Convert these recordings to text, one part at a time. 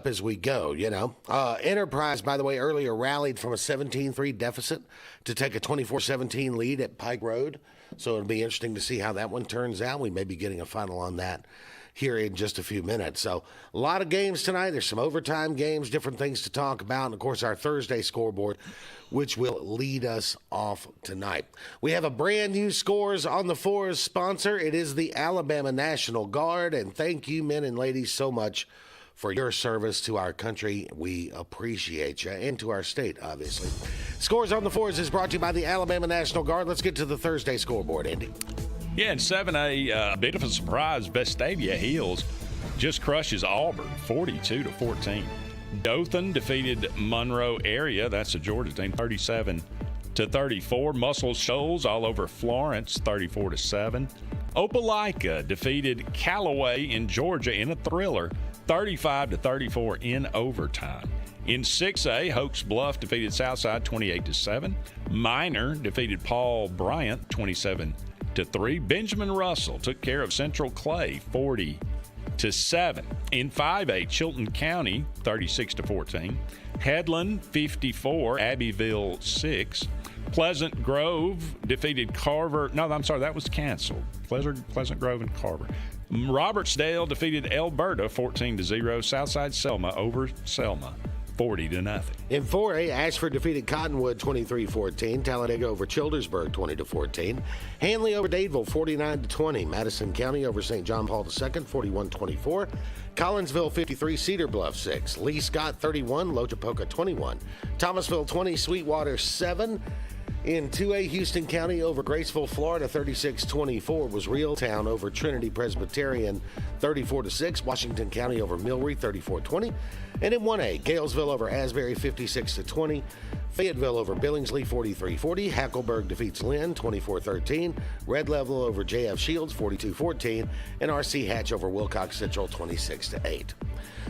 up as we go, Enterprise, by the way, earlier rallied from a 17-3 deficit to take a 24-17 lead at Pike Road. So it'll be interesting to see how that one turns out. We may be getting a final on that here in just a few minutes. So a lot of games tonight. There's some overtime games, different things to talk about, and, of course, our Thursday scoreboard, which will lead us off tonight. We have a brand new Scores on the Fours sponsor. It is the Alabama National Guard, and thank you, men and ladies, so much for your service to our country. We appreciate you, and to our state, obviously. Scores on the Fours is brought to you by the Alabama National Guard. Let's get to the Thursday scoreboard, Andy. Yeah, in 7A, a bit of a surprise. Vestavia Hills just crushes Auburn, 42-14. Dothan defeated Monroe area. That's a Georgia team, 37-34. Muscle Shoals all over Florence, 34-7. Opelika defeated Callaway in Georgia in a thriller, 35-34 in overtime. In 6A, Hoax Bluff defeated Southside 28-7. Minor defeated Paul Bryant 27-3. Benjamin Russell took care of Central Clay 40-7. In 5A, Chilton County 36-14. Headland 54, Abbeville 6. Pleasant Grove defeated Carver. No, I'm sorry, that was canceled. Pleasant Grove and Carver. Robertsdale defeated Alberta 14-0. Southside Selma over Selma 40-0. In 4A, Ashford defeated Cottonwood 23-14. Talladega over Childersburg 20-14. Hanley over Dadeville 49-20. Madison County over St. John Paul II 41-24. Collinsville 53, Cedar Bluff 6. Lee Scott 31, Lochapoka 21. Thomasville 20, Sweetwater 7. In 2A, Houston County over Graceville, Florida, 36-24 was Reeltown over Trinity Presbyterian, 34-6. Washington County over Millry, 34-20. And in 1A, Galesville over Asbury, 56-20. Fayetteville over Billingsley, 43-40. Hackleburg defeats Lynn, 24-13. Red Level over JF Shields, 42-14. And RC Hatch over Wilcox Central, 26-8.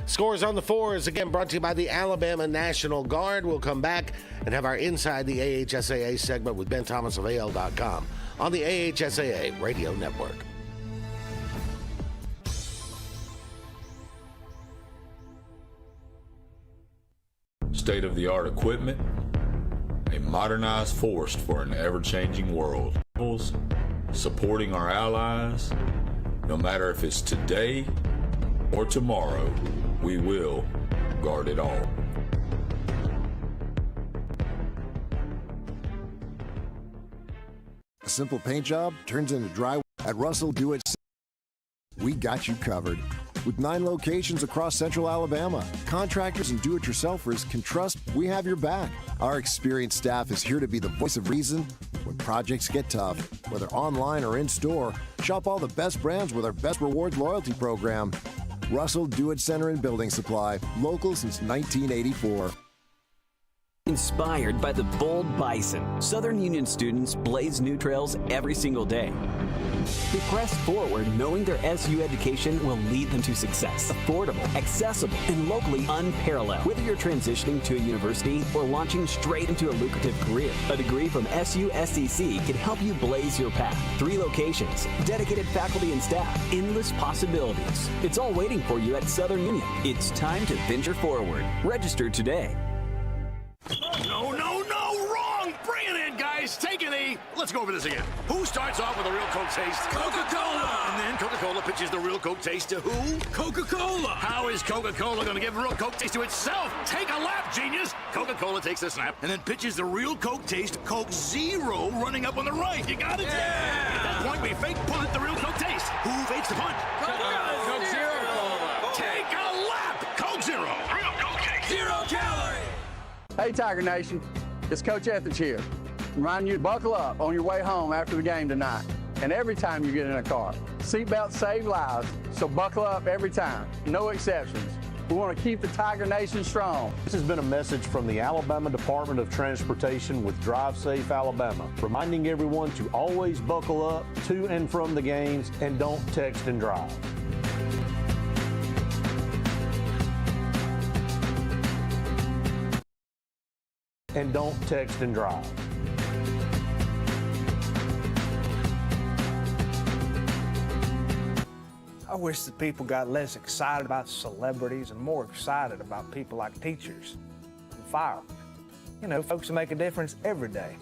Scores on the Fours, again, brought to you by the Alabama National Guard. We'll come back and have our Inside the AHSAA segment with Ben Thomas of AL.com on the AHSAA Radio Network. State-of-the-art equipment, a modernized force for an ever-changing world. Supporting our allies, no matter if it's today or tomorrow, we will guard it all. A simple paint job turns into dry. At Russell Do It, we got you covered. With 9 locations across Central Alabama, contractors and do-it-yourselfers can trust we have your back. Our experienced staff is here to be the voice of reason when projects get tough. Whether online or in-store, shop all the best brands with our Best Rewards loyalty program. Russell Do It Center and Building Supply, local since 1984. Inspired by the bold bison, Southern Union students blaze new trails every single day. They press forward knowing their SU education will lead them to success. Affordable, accessible, and locally unparalleled. Whether you're transitioning to a university or launching straight into a lucrative career, a degree from SU SCC can help you blaze your path. 3 locations, dedicated faculty and staff, endless possibilities. It's all waiting for you at Southern Union. It's time to venture forward. Register today. No, wrong! Bring it in, guys! Take a knee! Let's go over this again. Who starts off with a real Coke taste? Coca-Cola! And then Coca-Cola pitches the real Coke taste to who? Coca-Cola! How is Coca-Cola going to give a real Coke taste to itself? Take a lap, genius! Coca-Cola takes a snap and then pitches the real Coke taste, Coke Zero, running up on the right. You got it? Yeah! At that point, we fake punt the real Coke taste. Who fakes the punt? Coke Zero! Take a lap! Coke Zero! Real Coke taste! 0 calories! Hey, Tiger Nation, it's Coach Etheridge here, reminding you to buckle up on your way home after the game tonight and every time you get in a car. Seatbelts save lives, so buckle up every time, no exceptions. We want to keep the Tiger Nation strong. This has been a message from the Alabama Department of Transportation with Drive Safe Alabama, reminding everyone to always buckle up to and from the games and don't text and drive. And don't text and drive. I wish that people got less excited about celebrities and more excited about people like teachers and firemen. You know, folks who make a difference every day.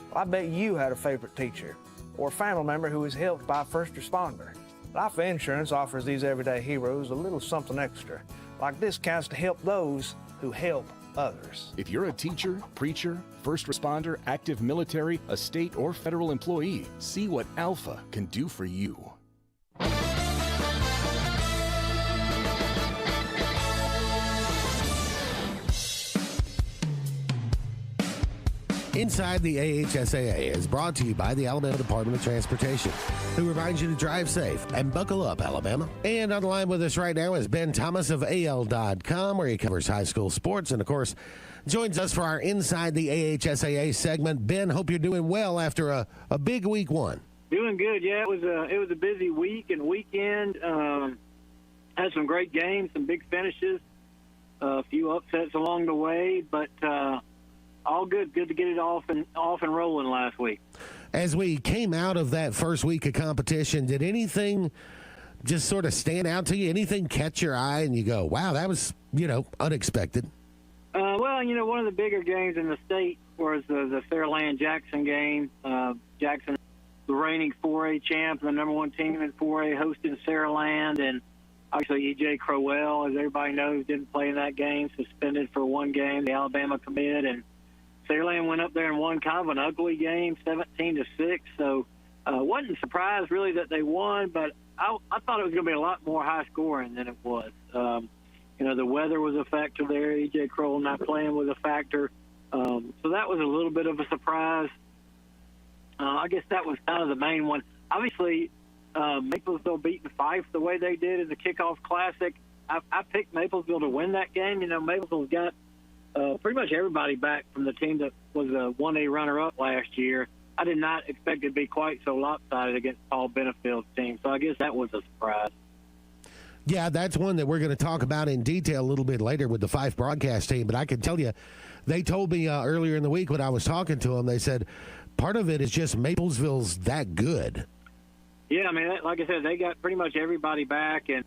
Well, I bet you had a favorite teacher or a family member who was helped by a first responder. Life Insurance offers these everyday heroes a little something extra, like discounts to help those who help others. If you're a teacher, preacher, first responder, active military, a state or federal employee, see what Alpha can do for you. Inside the AHSAA is brought to you by the Alabama Department of Transportation, who reminds you to drive safe and buckle up, Alabama. And on the line with us right now is Ben Thomas of AL.com, where he covers high school sports and, of course, joins us for our Inside the AHSAA segment. Ben, hope you're doing well after a big week one. Doing good, yeah. It was a busy week and weekend. Had some great games, some big finishes, a few upsets along the way, but all good. Good to get it off and rolling last week. As we came out of that first week of competition, did anything just sort of stand out to you? Anything catch your eye and you go, wow, that was, unexpected? Well, one of the bigger games in the state was the Fairland-Jackson game. Jackson, the reigning 4A champ, the number one team in 4A, hosting Saraland, and obviously E.J. Crowell, as everybody knows, didn't play in that game, suspended for one game, the Alabama commit, and Saraland went up there and won kind of an ugly game, 17-6. So wasn't surprised really that they won, but I thought it was going to be a lot more high scoring than it was. The weather was a factor there. E.J. Crowell not playing was a factor. So that was a little bit of a surprise. I guess that was kind of the main one. Obviously, Maplesville beating Fife the way they did in the kickoff classic. I picked Maplesville to win that game. Maplesville's got pretty much everybody back from the team that was a 1A runner-up last year. I did not expect it to be quite so lopsided against Paul Benefield's team, so I guess that was a surprise. Yeah, that's one that we're going to talk about in detail a little bit later with the Fife broadcast team, but I can tell you, they told me earlier in the week when I was talking to them, they said part of it is just Maplesville's that good. Yeah, like I said, they got pretty much everybody back, and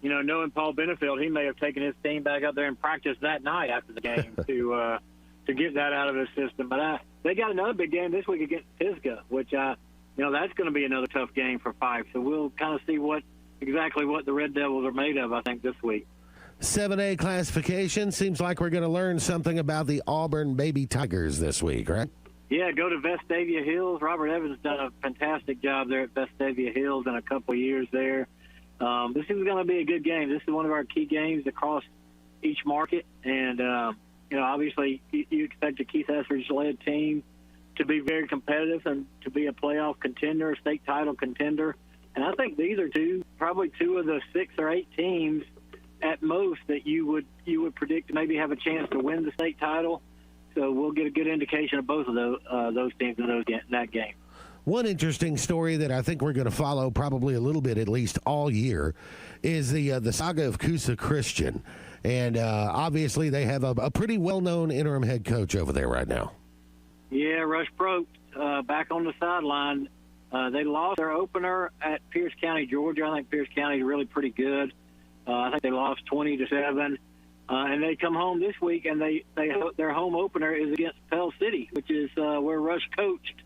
knowing Paul Benefield, he may have taken his team back up there and practiced that night after the game to get that out of his system. But they got another big game this week against Pisgah, which that's going to be another tough game for Fife. So we'll kind of see exactly what the Red Devils are made of, I think, this week. 7A classification. Seems like we're going to learn something about the Auburn Baby Tigers this week, right? Yeah, go to Vestavia Hills. Robert Evans done a fantastic job there at Vestavia Hills in a couple of years there. This is going to be a good game. This is one of our key games across each market. And, obviously you expect a Keith Etheridge-led team to be very competitive and to be a playoff contender, a state title contender. And I think these are probably two of the 6 or 8 teams at most that you would predict to maybe have a chance to win the state title. So we'll get a good indication of both of those teams in that game. One interesting story that I think we're going to follow probably a little bit, at least all year, is the saga of Coosa Christian. And obviously they have a pretty well-known interim head coach over there right now. Yeah, Rush Probst back on the sideline. They lost their opener at Pierce County, Georgia. I think Pierce County is really pretty good. I think they lost 20-7. And they come home this week, and their home opener is against Pell City, which is where Rush coached,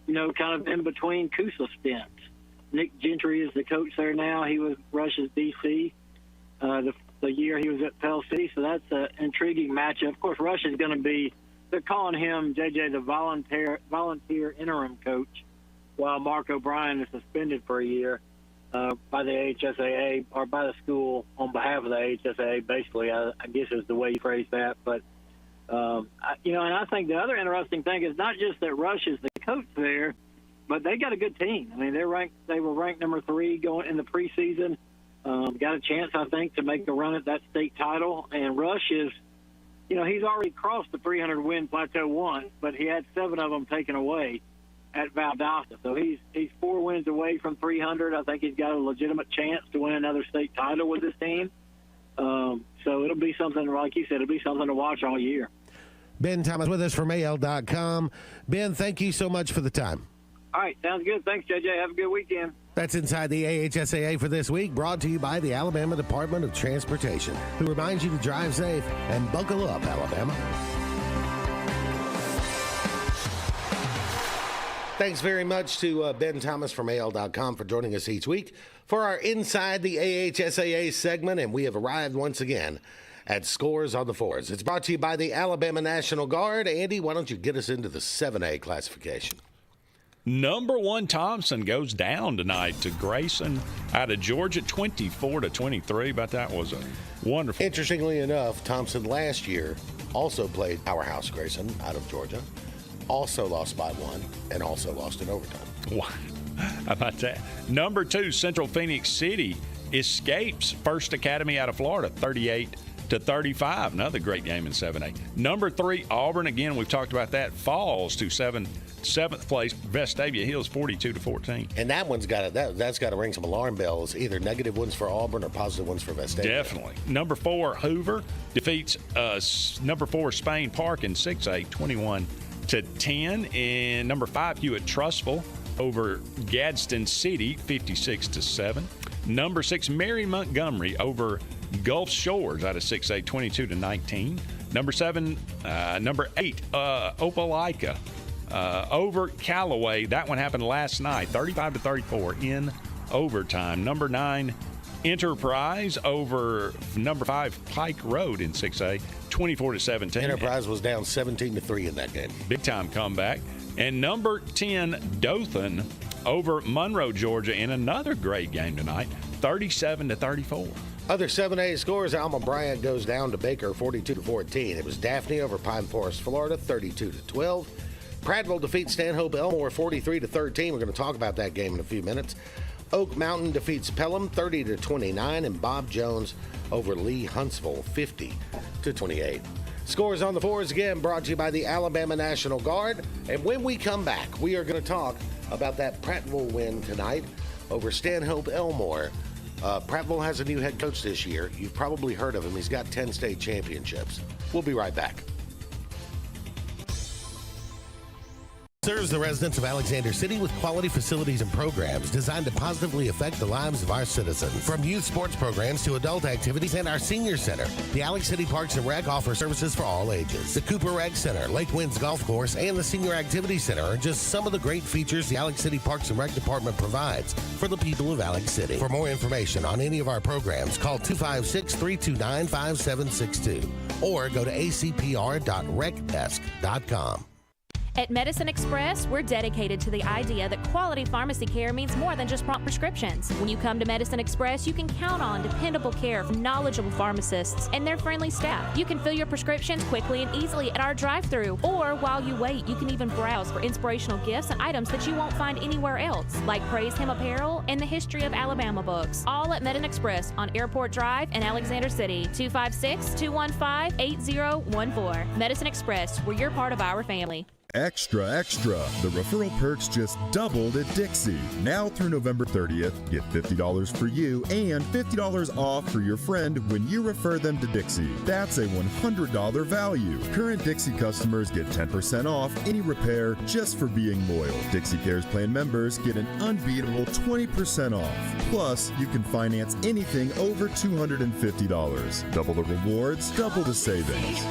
kind of in between Coosa stints. Nick Gentry is the coach there now. He was Rush's DC the year he was at Pell City, so that's an intriguing matchup. Of course, Rush is going to be, they're calling him, JJ, the volunteer interim coach, while Mark O'Brien is suspended for a year by the AHSAA, or by the school on behalf of the AHSAA, basically, I guess is the way you phrase that. But, and I think the other interesting thing is not just that Rush is the coach there, but they got a good team. They were ranked number 3 going in the preseason. Got a chance, I think, to make a run at that state title. And Rush is, he's already crossed the 300-win plateau once, but he had 7 of them taken away at Valdosta. So he's 4 wins away from 300. I think he's got a legitimate chance to win another state title with this team. So it'll be something, like you said, it'll be something to watch all year. Ben Thomas with us from AL.com. Ben, thank you so much for the time. All right, sounds good. Thanks, JJ. Have a good weekend. That's Inside the AHSAA for this week, brought to you by the Alabama Department of Transportation, who reminds you to drive safe and buckle up, Alabama. Thanks very much to Ben Thomas from AL.com for joining us each week for our Inside the AHSAA segment, and we have arrived once again at Scores on the Fours. It's brought to you by the Alabama National Guard. Andy, why don't you get us into the 7A classification? Number 1 Thompson goes down tonight to Grayson out of Georgia, 24-23, but that was a wonderful. Interestingly enough, Thompson last year also played powerhouse Grayson out of Georgia, also lost by 1, and also lost in overtime. Wow. How about that? Number 2, Central Phoenix City escapes First Academy out of Florida, 38-35. Another great game in 7A. Number 3, Auburn, again, we've talked about that, falls to 7th place, Vestavia Hills, 42-14. And that one's that's got to ring some alarm bells, either negative ones for Auburn or positive ones for Vestavia. Definitely. Number 4, Hoover defeats number 4, Spain Park in 6A, 21-10. And number 5, Hewitt Trussville over Gadsden City, 56-7. Number 6, Mary Montgomery over Gulf Shores out of 6A, 22-19. Number 8, Opelika over Callaway. That one happened last night, 35-34 in overtime. Number 9, Enterprise over number 5, Pike Road in 6A, 24-17. Enterprise was down 17-3 in that game. Big time comeback. And number 10, Dothan over Monroe, Georgia, in another great game tonight, 37-34. Other 7A scores, Alma Bryant goes down to Baker, 42-14. It was Daphne over Pine Forest, Florida, 32-12. Prattville defeats Stanhope Elmore, 43-13. We're going to talk about that game in a few minutes. Oak Mountain defeats Pelham, 30-29, and Bob Jones over Lee Huntsville, 50-28. Scores on the Fours again brought to you by the Alabama National Guard. And when we come back, we are going to talk about that Prattville win tonight over Stanhope Elmore. Prattville has a new head coach this year. You've probably heard of him. He's got 10 state championships. We'll be right back. Serves the residents of Alexander City with quality facilities and programs designed to positively affect the lives of our citizens. From youth sports programs to adult activities and our senior center, the Alex City Parks and Rec offer services for all ages. The Cooper Rec Center, Lake Winds Golf Course, and the Senior Activity Center are just some of the great features the Alex City Parks and Rec Department provides for the people of Alex City. For more information on any of our programs, call 256-329-5762 or go to acpr.recdesk.com. At Medicine Express, we're dedicated to the idea that quality pharmacy care means more than just prompt prescriptions. When you come to Medicine Express, you can count on dependable care from knowledgeable pharmacists and their friendly staff. You can fill your prescriptions quickly and easily at our drive-thru, or while you wait, you can even browse for inspirational gifts and items that you won't find anywhere else, like Praise Him apparel and the History of Alabama books. All at Medicine Express on Airport Drive in Alexander City, 256-215-8014. Medicine Express, where you're part of our family. Extra, extra. The referral perks just doubled at Dixie. Now through November 30th, get $50 for you and $50 off for your friend when you refer them to Dixie. That's a $100 value. Current Dixie customers get 10% off any repair just for being loyal. Dixie Cares Plan members get an unbeatable 20% off. Plus, you can finance anything over $250. Double the rewards, double the savings.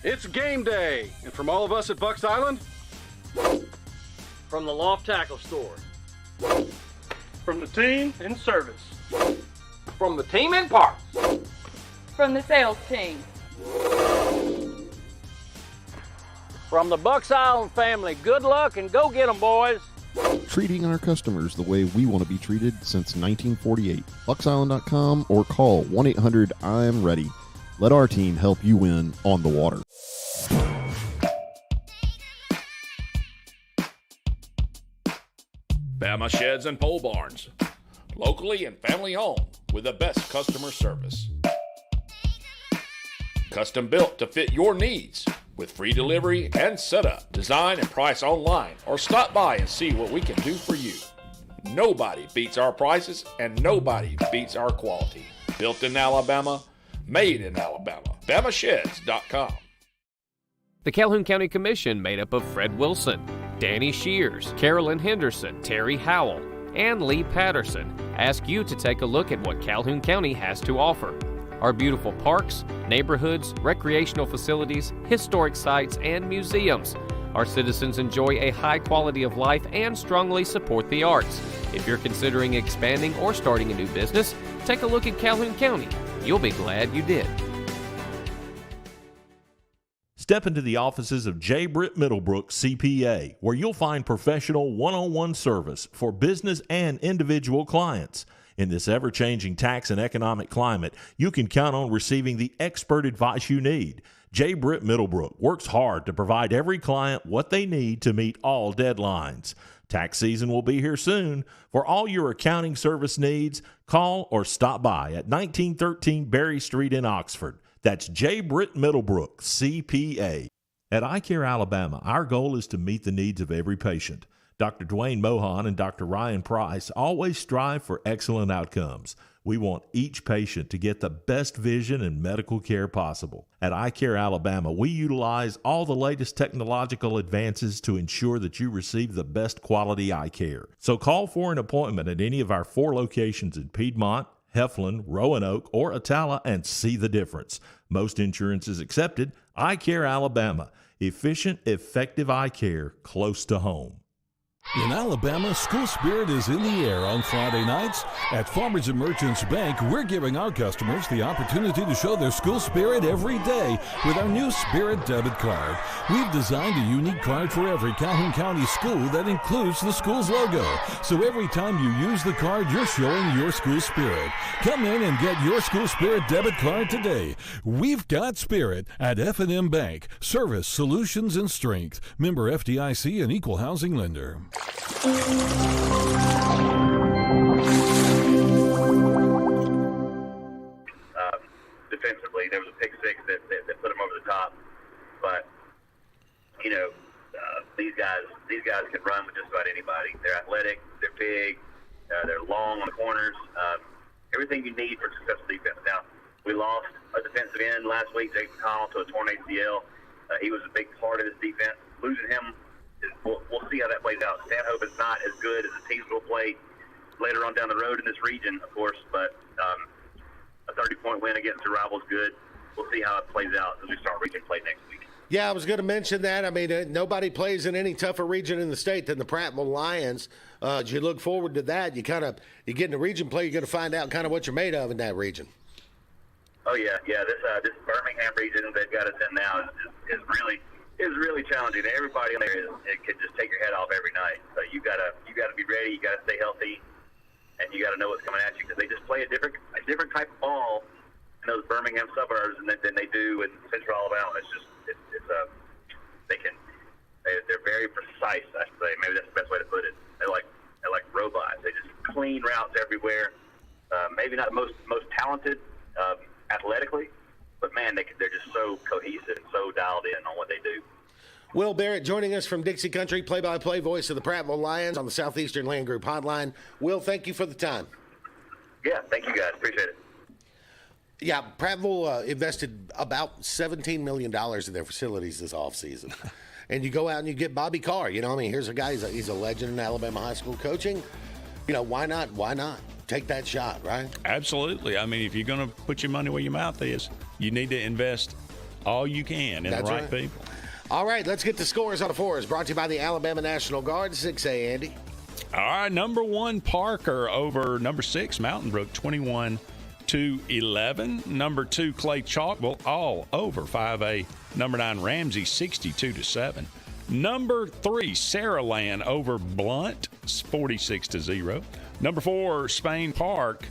It's game day, and from all of us at Bucks Island, from the Loft Tackle Store, from the team in service, from the team in parts, from the sales team, from the Bucks Island family, good luck and go get 'em, boys. Treating our customers the way we want to be treated since 1948. BucksIsland.com or call 1-800-I'm-READY. Let our team help you win on the water. Bama Sheds and Pole Barns. Locally and family owned with the best customer service. Custom built to fit your needs with free delivery and setup. Design and price online or stop by and see what we can do for you. Nobody beats our prices and nobody beats our quality. Built in Alabama, made in Alabama. BamaSheds.com. The Calhoun County Commission, made up of Fred Wilson, Danny Shears, Carolyn Henderson, Terry Howell, and Lee Patterson, ask you to take a look at what Calhoun County has to offer. Our beautiful parks, neighborhoods, recreational facilities, historic sites, and museums. Our citizens enjoy a high quality of life and strongly support the arts. If you're considering expanding or starting a new business, take a look at Calhoun County. You'll be glad you did. Step into the offices of J. Britt Middlebrook, CPA, where you'll find professional one-on-one service for business and individual clients. In this ever-changing tax and economic climate, you can count on receiving the expert advice you need. J. Britt Middlebrook works hard to provide every client what they need to meet all deadlines. Tax season will be here soon. For all your accounting service needs, call or stop by at 1913 Berry Street in Oxford. That's J. Britt Middlebrook, CPA. At iCare Alabama, our goal is to meet the needs of every patient. Dr. Dwayne Mohan and Dr. Ryan Price always strive for excellent outcomes. We want each patient to get the best vision and medical care possible. At iCare Alabama, we utilize all the latest technological advances to ensure that you receive the best quality eye care. So call for an appointment at any of our 4 locations in Piedmont, Heflin, Roanoke, or Atala and see the difference. Most insurance is accepted. iCare Alabama. Efficient, effective eye care close to home. In Alabama, school spirit is in the air on Friday nights. At Farmers and Merchants Bank, we're giving our customers the opportunity to show their school spirit every day with our new Spirit debit card. We've designed a unique card for every Calhoun County school that includes the school's logo. So every time you use the card, you're showing your school spirit. Come in and get your school spirit debit card today. We've got spirit at FNN Bank. Service, solutions, and strength. Member FDIC and equal housing lender. Defensively, there was a pick six that put them over the top. But these guys can run with just about anybody. They're athletic, they're big, they're long on the corners. Everything you need for successful defense. Now, we lost a defensive end last week, Jake McConnell, to a torn ACL. He was a big part of this defense. Losing him, we'll see how that plays out. Stanhope is not as good as the teams will play later on down the road in this region, of course, but a 30-point win against a rival is good. We'll see how it plays out as we start region play next week. Yeah, I was going to mention that. I mean, nobody plays in any tougher region in the state than the Prattville Lions. As you look forward to that, you get into region play, you're going to find out kind of what you're made of in that region. Oh yeah. This Birmingham region they've got us in now is really challenging. Everybody in there can just take your head off every night. So you gotta be ready. You gotta stay healthy, and you gotta know what's coming at you because they just play a different type of ball in those Birmingham suburbs than they do in Central Alabama. They're very precise. I should say. Maybe that's the best way to put it. They're like robots. They just clean routes everywhere. Maybe not the most talented athletically, but man, they're just so cohesive and so dialed in on what they do. Will Barrett joining us from Dixie Country, play-by-play voice of the Prattville Lions on the Southeastern Land Group hotline. Will, thank you for the time. Yeah, thank you guys. Appreciate it. Yeah, Prattville invested about $17 million in their facilities this offseason. And you go out and you get Bobby Carr. Here's a guy, he's a legend in Alabama high school coaching. Why not? Why not? Take that shot, right? Absolutely. I mean, if you're going to put your money where your mouth is, you need to invest all you can in That's the right right. people. All right, let's get the scores on the fours. Brought to you by the Alabama National Guard. 6A, Andy. All right, number 1, Parker over number 6, Mountain Brook, 21-11. Number 2, Clay Chalkville, all over 5A. Number 9, Ramsey, 62-7. Number 3, Saraland over Blunt, 46-0. Number 4, Spain Park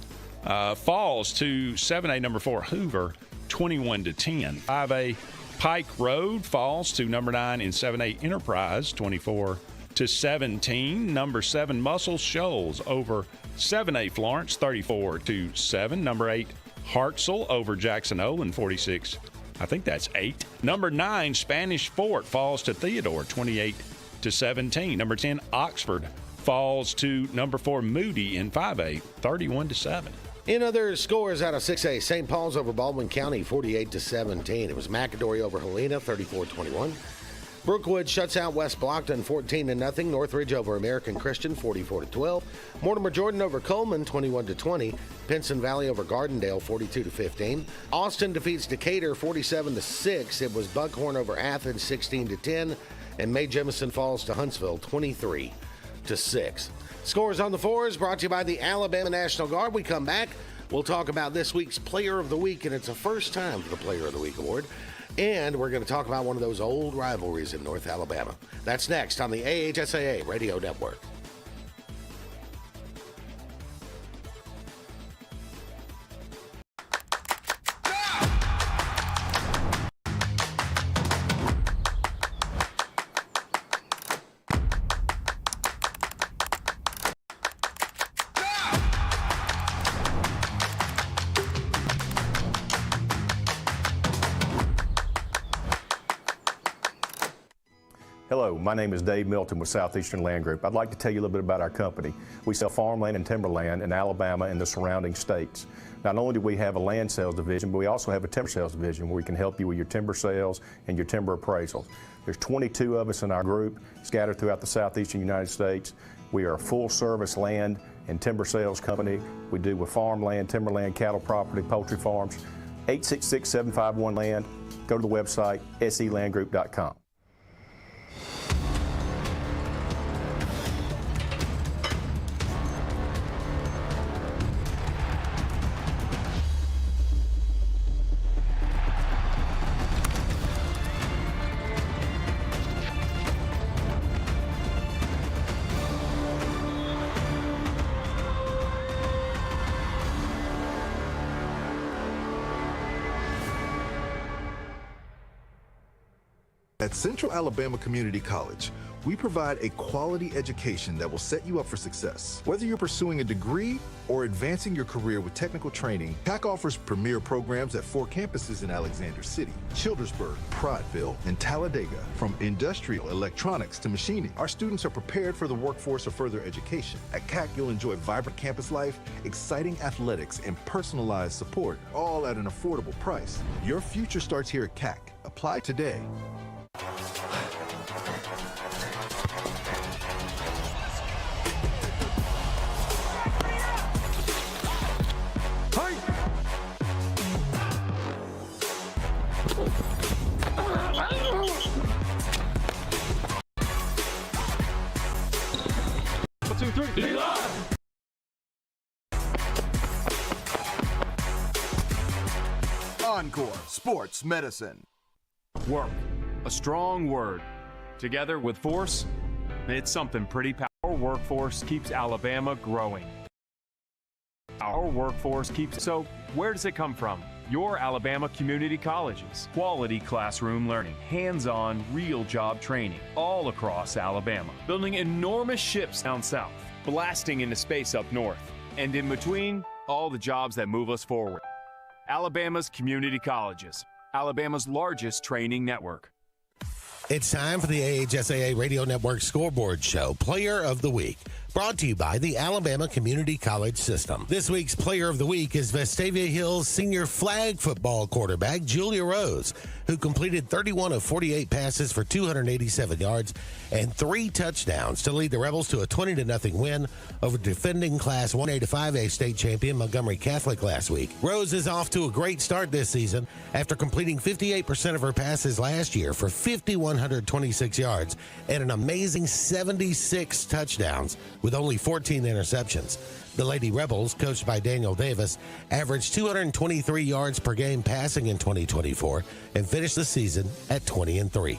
falls to 7A. Number 4, Hoover, 21-10. 5A, Pike Road falls to number 9 in 7A Enterprise, 24-17. Number 7, Muscle Shoals over 7A Florence, 34-7. Number 8, Hartselle over Jackson Olin, 46. I think that's 8. Number 9, Spanish Fort falls to Theodore, 28-17. Number 10, Oxford falls to number 4, Moody in 5A, 31-7. In other scores out of 6A, St. Paul's over Baldwin County, 48-17. It was McAdory over Helena, 34-21. Brookwood shuts out West Blockton, 14-0. Northridge over American Christian, 44-12. Mortimer Jordan over Coleman, 21-20. Pinson Valley over Gardendale, 42-15. Austin defeats Decatur, 47-6. It was Buckhorn over Athens, 16-10. And May Jemison falls to Huntsville, 23-6. Scores on the fours brought to you by the Alabama National Guard. We come back, we'll talk about this week's Player of the Week, and it's a first time for the Player of the Week award. And we're going to talk about one of those old rivalries in North Alabama. That's next on the AHSAA Radio Network. Hello, my name is Dave Milton with Southeastern Land Group. I'd like to tell you a little bit about our company. We sell farmland and timberland in Alabama and the surrounding states. Not only do we have a land sales division, but we also have a timber sales division where we can help you with your timber sales and your timber appraisals. There's 22 of us in our group scattered throughout the southeastern United States. We are a full-service land and timber sales company. We do with farmland, timberland, cattle property, poultry farms. 866-751-LAND. Go to the website, selandgroup.com. At Central Alabama Community College, we provide a quality education that will set you up for success. Whether you're pursuing a degree or advancing your career with technical training, CAC offers premier programs at 4 campuses in Alexander City, Childersburg, Prattville, and Talladega. From industrial, electronics to machining, our students are prepared for the workforce or further education. At CAC, you'll enjoy vibrant campus life, exciting athletics, and personalized support, all at an affordable price. Your future starts here at CAC. Apply today. Encore Sports Medicine. Work, a strong word. Together with force, it's something pretty powerful. Our workforce keeps Alabama growing. Our workforce keeps. So, where does it come from? Your Alabama community colleges. Quality classroom learning, hands-on, real job training, all across Alabama. Building enormous ships down south, blasting into space up north. And in between, all the jobs that move us forward. Alabama's community colleges. Alabama's largest training network. It's time for the AHSAA Radio Network Scoreboard Show, Player of the Week. Brought to you by the Alabama Community College System. This week's Player of the Week is Vestavia Hills senior flag football quarterback Julia Rose, who completed 31 of 48 passes for 287 yards and 3 touchdowns to lead the Rebels to a 20-0 win over defending Class 1A to 5A state champion Montgomery Catholic last week. Rose is off to a great start this season after completing 58% of her passes last year for 5,126 yards and an amazing 76 touchdowns with only 14 interceptions. The Lady Rebels, coached by Daniel Davis, averaged 223 yards per game passing in 2024 and finished the season at 20-3.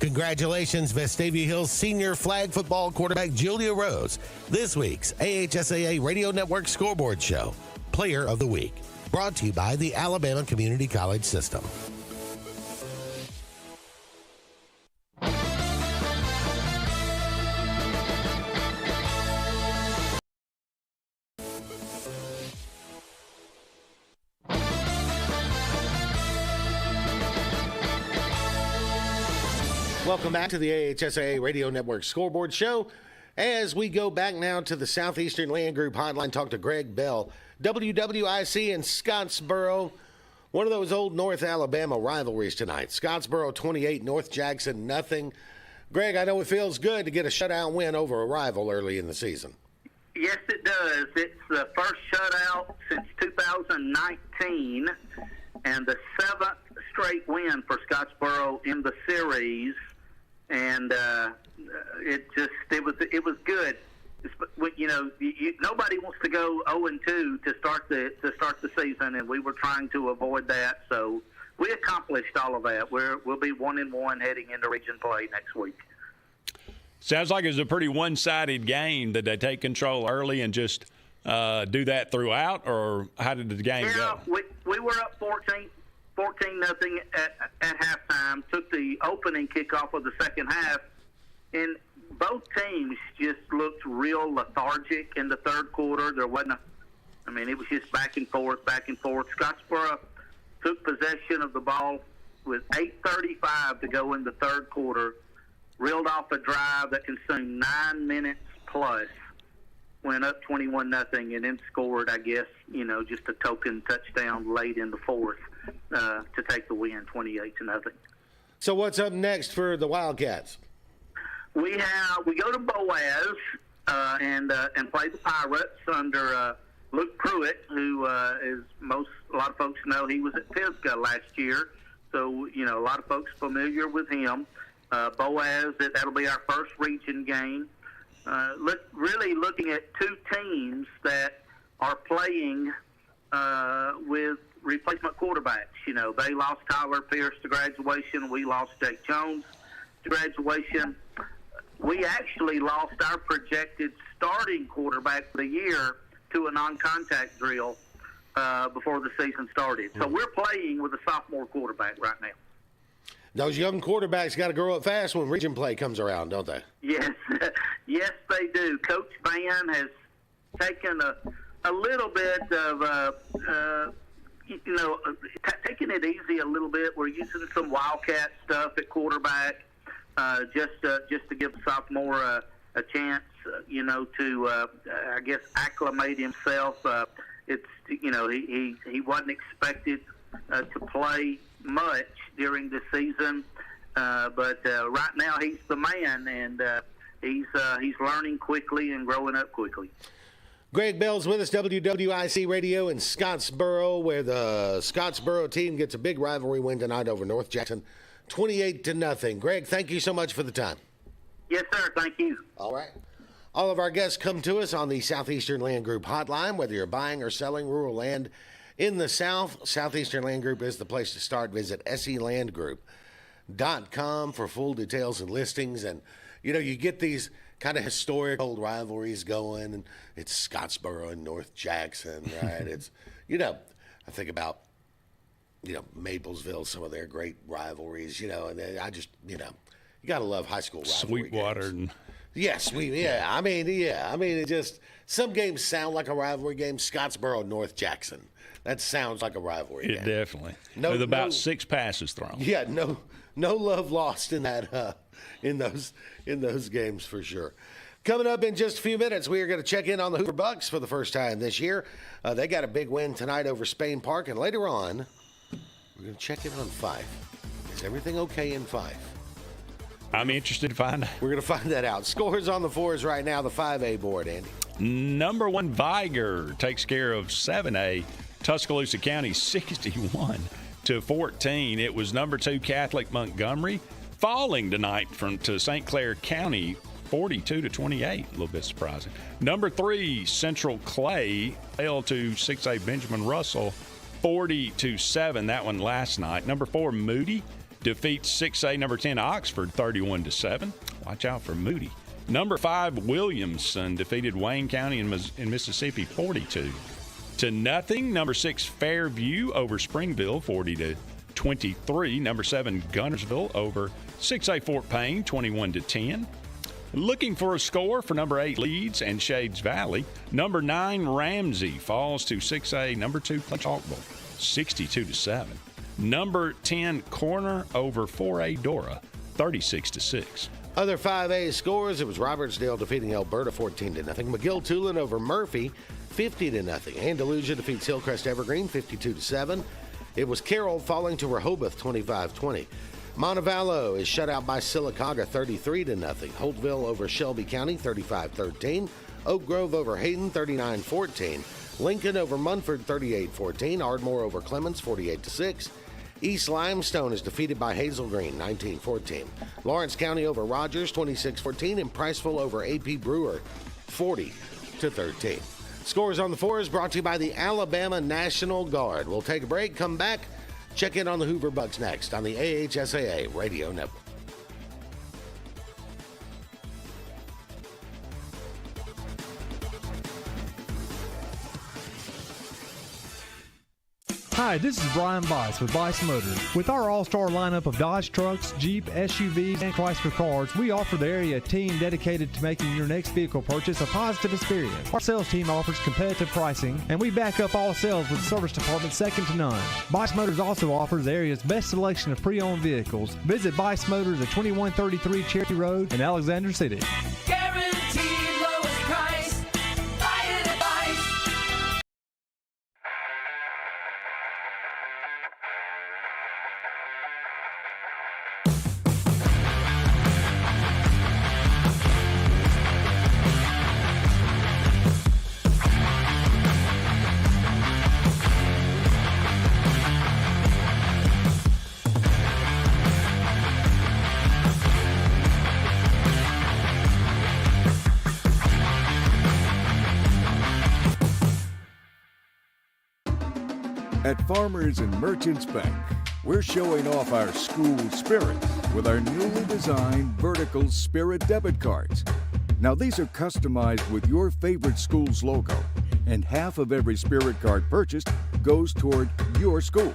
Congratulations, Vestavia Hills senior flag football quarterback Julia Rose, this week's AHSAA Radio Network Scoreboard Show, Player of the Week. Brought to you by the Alabama Community College System. Welcome back to the AHSAA Radio Network Scoreboard Show. As we go back now to the Southeastern Land Group hotline, talk to Greg Bell, WWIC in Scottsboro. One of those old North Alabama rivalries tonight. Scottsboro 28, North Jackson nothing. Greg, I know it feels good to get a shutout win over a rival early in the season. Yes, it does. It's the first shutout since 2019 and the 7th straight win for Scottsboro in the series. And it was good. Nobody wants to go 0-2 to start the season, and we were trying to avoid that. So we accomplished all of that. We'll be 1-1 heading into region play next week. Sounds like it was a pretty one-sided game. Did they take control early and just do that throughout, or how did the game go? We were up 14-0 at halftime. Took the opening kickoff of the second half, and both teams just looked real lethargic in the third quarter. There wasn't it was just back and forth. Scottsboro took possession of the ball with 8:35 to go in the third quarter, reeled off a drive that consumed 9 minutes plus, went up 21-0, and then scored, just a token touchdown late in the fourth to take the win, 28-0. So what's up next for the Wildcats? We go to Boaz and play the Pirates under Luke Pruitt, who a lot of folks know he was at Pisgah last year, so a lot of folks familiar with him. Boaz, that'll be our first region game. Really looking at two teams that are playing with replacement quarterbacks. They lost Tyler Pierce to graduation. We lost Jake Jones to graduation. We actually lost our projected starting quarterback for the year to a non-contact drill before the season started. So we're playing with a sophomore quarterback right now. Those young quarterbacks got to grow up fast when region play comes around, don't they? Yes, yes, they do. Coach Van has taken a little bit of, taking it easy a little bit. We're using some Wildcat stuff at quarterback, just to give the sophomore a chance, to acclimate himself. He wasn't expected to play much during the season, but right now he's the man, and he's learning quickly and growing up quickly. Greg Bell's with us, WWIC Radio in Scottsboro, where the Scottsboro team gets a big rivalry win tonight over North Jackson, 28-0. Greg, thank you so much for the time. Yes, sir. Thank you. All right. All of our guests come to us on the Southeastern Land Group hotline, whether you're buying or selling rural land in the South. Southeastern Land Group is the place to start. Visit selandgroup.com for full details and listings. And, you get these kind of historic old rivalries going, and it's Scottsboro and North Jackson, right? It's, I think about, Maplesville, some of their great rivalries, and I just, you got to love high school rivalry Sweetwater games. Yes, it just, some games sound like a rivalry game. Scottsboro, North Jackson. That sounds like a rivalry game. Definitely. With about 6 passes thrown. Yeah, no love lost in that in those games for sure. Coming up in just a few minutes, we are going to check in on the Hoover Bucks for the first time this year. They got a big win tonight over Spain Park, and later on, we're going to check in on Fife. Is everything okay in Fife? I'm interested to find out. We're going to find that out. Scores on the fours right now, the 5A board, Andy. Number 1 Viger takes care of 7A. Tuscaloosa County 61-14. It was number 2 Catholic Montgomery falling tonight to St. Clair County 42-28. A little bit surprising. Number 3 Central Clay fell to 6A Benjamin Russell 40-7. That one last night. Number 4 Moody defeats 6A number 10 Oxford 31-7. Watch out for Moody. Number 5 Williamson defeated Wayne County in Mississippi 42-0. Number 6 Fairview over Springville 40-23. Number 7 Gunnersville over 6A Fort Payne 21-10. Looking for a score for number 8 Leeds and Shades Valley. Number 9 Ramsey falls to 6A number 2 Chalkville 62-7. Number 10 Corner over 4A Dora 36-6. Other 5A scores, it was Robertsdale defeating Alberta 14-0. McGill-Tulin over Murphy 50-0. Andalusia defeats Hillcrest Evergreen 52-7. It was Carroll falling to Rehoboth 25-20. Montevallo is shut out by Sylacauga 33-0. Holtville over Shelby County 35-13. Oak Grove over Hayden 39-14. Lincoln over Munford 38-14. Ardmore over Clemens 48-6. East Limestone is defeated by Hazel Green 19-14. Lawrence County over Rogers 26-14. And Priceville over AP Brewer 40-13. Scores on the fours brought to you by the Alabama National Guard. We'll take a break, come back, check in on the Hoover Bucks next on the AHSAA Radio Network. Hi, this is Brian Bice with Bice Motors. With our all-star lineup of Dodge trucks, Jeep, SUVs, and Chrysler cars, we offer the area a team dedicated to making your next vehicle purchase a positive experience. Our sales team offers competitive pricing, and we back up all sales with service department second to none. Bice Motors also offers the area's best selection of pre-owned vehicles. Visit Bice Motors at 2133 Cherry Road in Alexander City. Guaranteed lowest price. Buy it at Bice. At Farmers and Merchants Bank, we're showing off our school spirit with our newly designed vertical Spirit debit cards. Now these are customized with your favorite school's logo, and half of every Spirit card purchased goes toward your school.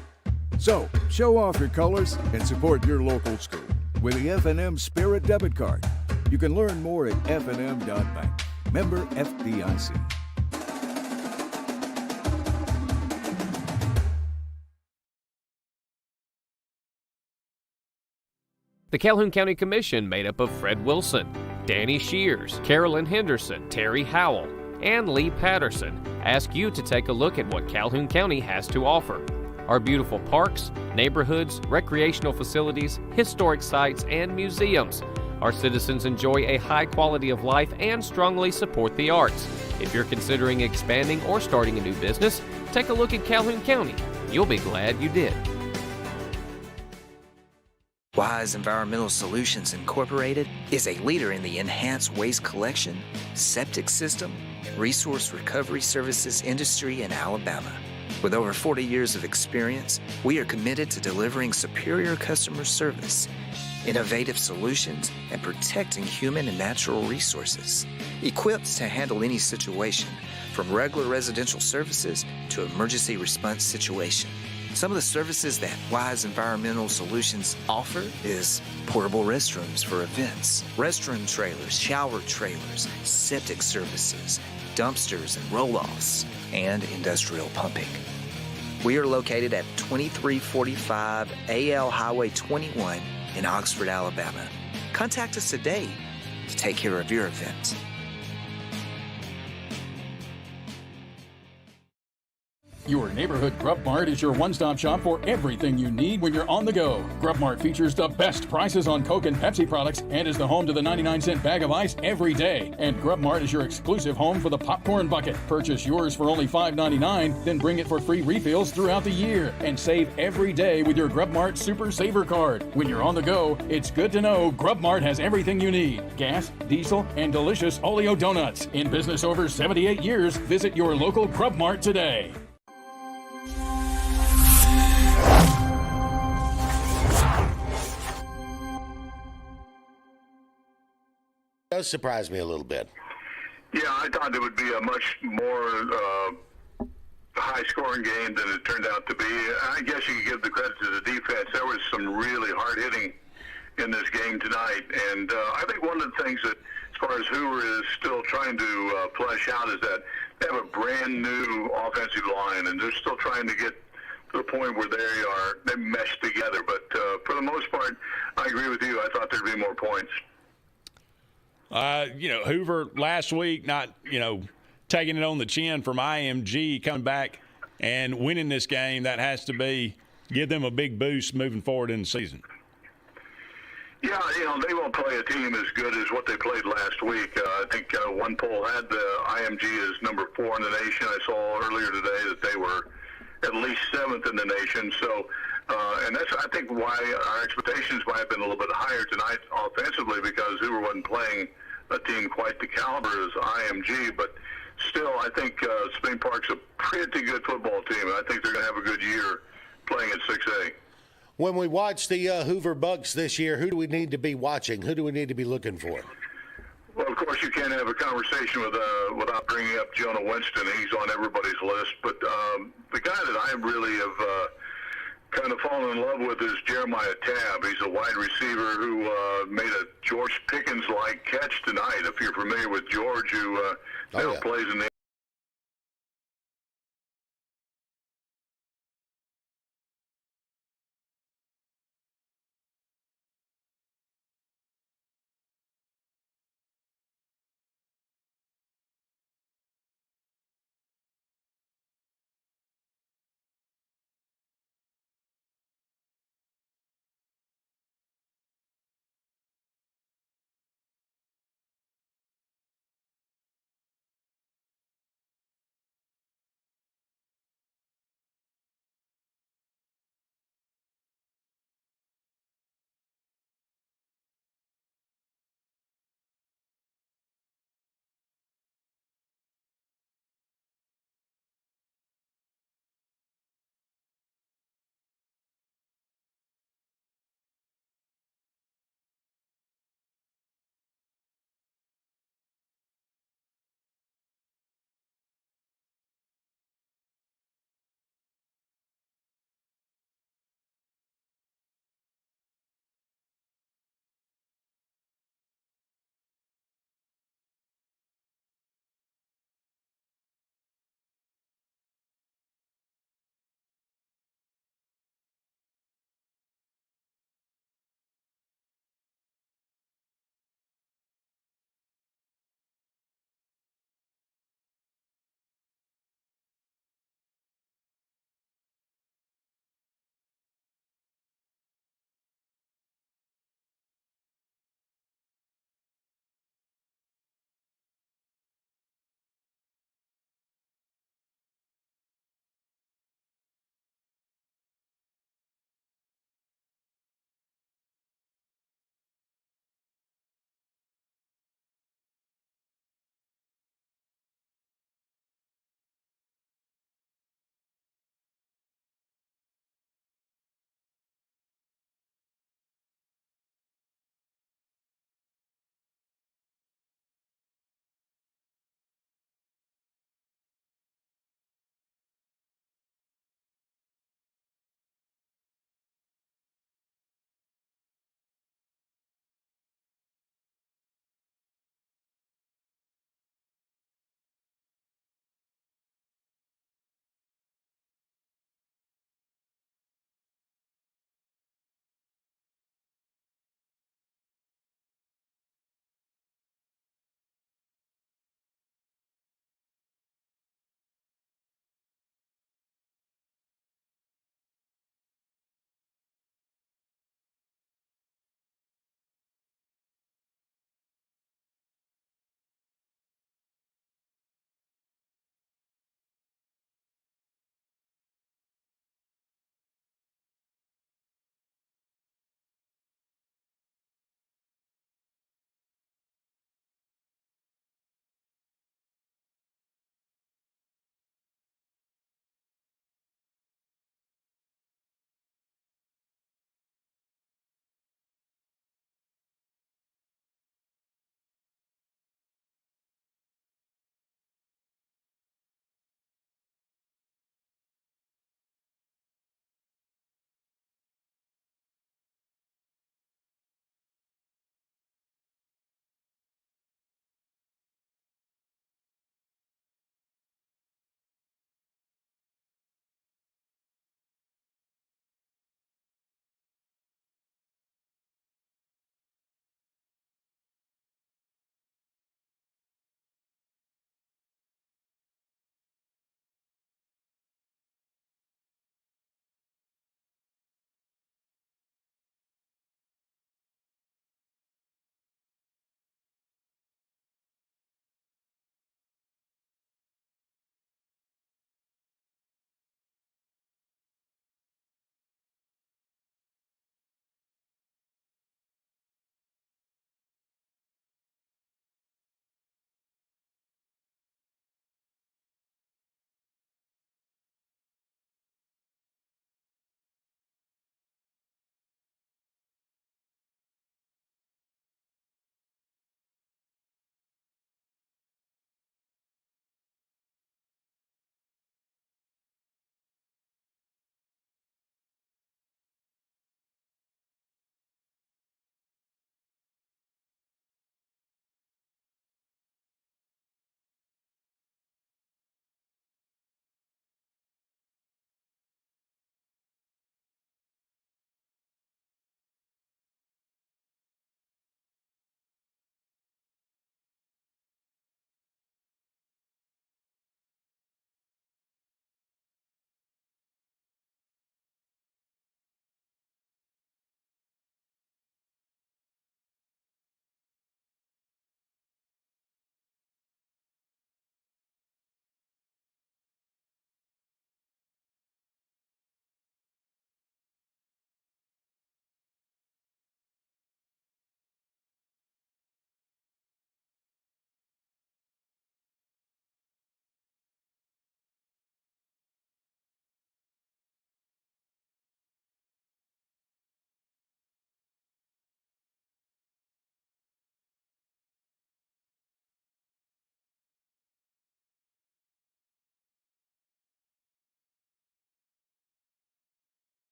So, show off your colors and support your local school with the FNN Spirit debit card. You can learn more at fnn.bank. Member FDIC. The Calhoun County Commission, made up of Fred Wilson, Danny Shears, Carolyn Henderson, Terry Howell, and Lee Patterson, ask you to take a look at what Calhoun County has to offer. Our beautiful parks, neighborhoods, recreational facilities, historic sites, and museums. Our citizens enjoy a high quality of life and strongly support the arts. If you're considering expanding or starting a new business, take a look at Calhoun County. You'll be glad you did. Wise Environmental Solutions Incorporated is a leader in the enhanced waste collection, septic system, and resource recovery services industry in Alabama. With over 40 years of experience, we are committed to delivering superior customer service, innovative solutions, and protecting human and natural resources. Equipped to handle any situation, from regular residential services to emergency response situation. Some of the services that Wise Environmental Solutions offer is portable restrooms for events, restroom trailers, shower trailers, septic services, dumpsters and roll-offs, and industrial pumping. We are located at 2345 AL Highway 21 in Oxford, Alabama. Contact us today to take care of your event. Your neighborhood Grub Mart is your one-stop shop for everything you need when you're on the go. Grub Mart features the best prices on Coke and Pepsi products and is the home to the 99-cent bag of ice every day. And Grub Mart is your exclusive home for the popcorn bucket. Purchase yours for only $5.99, then bring it for free refills throughout the year. And save every day with your Grub Mart Super Saver card. When you're on the go, it's good to know Grub Mart has everything you need. Gas, diesel, and delicious Oleo donuts. In business over 78 years, visit your local Grub Mart today. Does surprise me a little bit. Yeah, I thought it would be a much more high-scoring game than it turned out to be. I guess you could give the credit to the defense. There was some really hard hitting in this game tonight, and I think one of the things that, as far as Hoover is still trying to flesh out, is that they have a brand new offensive line, and they're still trying to get to the point where they mesh together. But for the most part, I agree with you. I thought there'd be more points. Hoover last week, not, taking it on the chin from IMG, coming back and winning this game. That has to give them a big boost moving forward in the season. Yeah, they won't play a team as good as what they played last week. I think one poll had the IMG as number 4 in the nation. I saw earlier today that they were at least 7th in the nation. So, and that's, I think, why our expectations might have been a little bit higher tonight offensively, because Hoover wasn't playing a team quite the caliber as IMG. But still, I think Spain Park's a pretty good football team, and I think they're going to have a good year playing at 6A. When we watch the Hoover Bucks this year, who do we need to be watching? Who do we need to be looking for? Well, of course, you can't have a conversation without bringing up Jonah Winston. He's on everybody's list. But the guy that I really have kind of fallen in love with is Jeremiah Tabb. He's a wide receiver who made a George Pickens-like catch tonight. If you're familiar with George, who now plays in the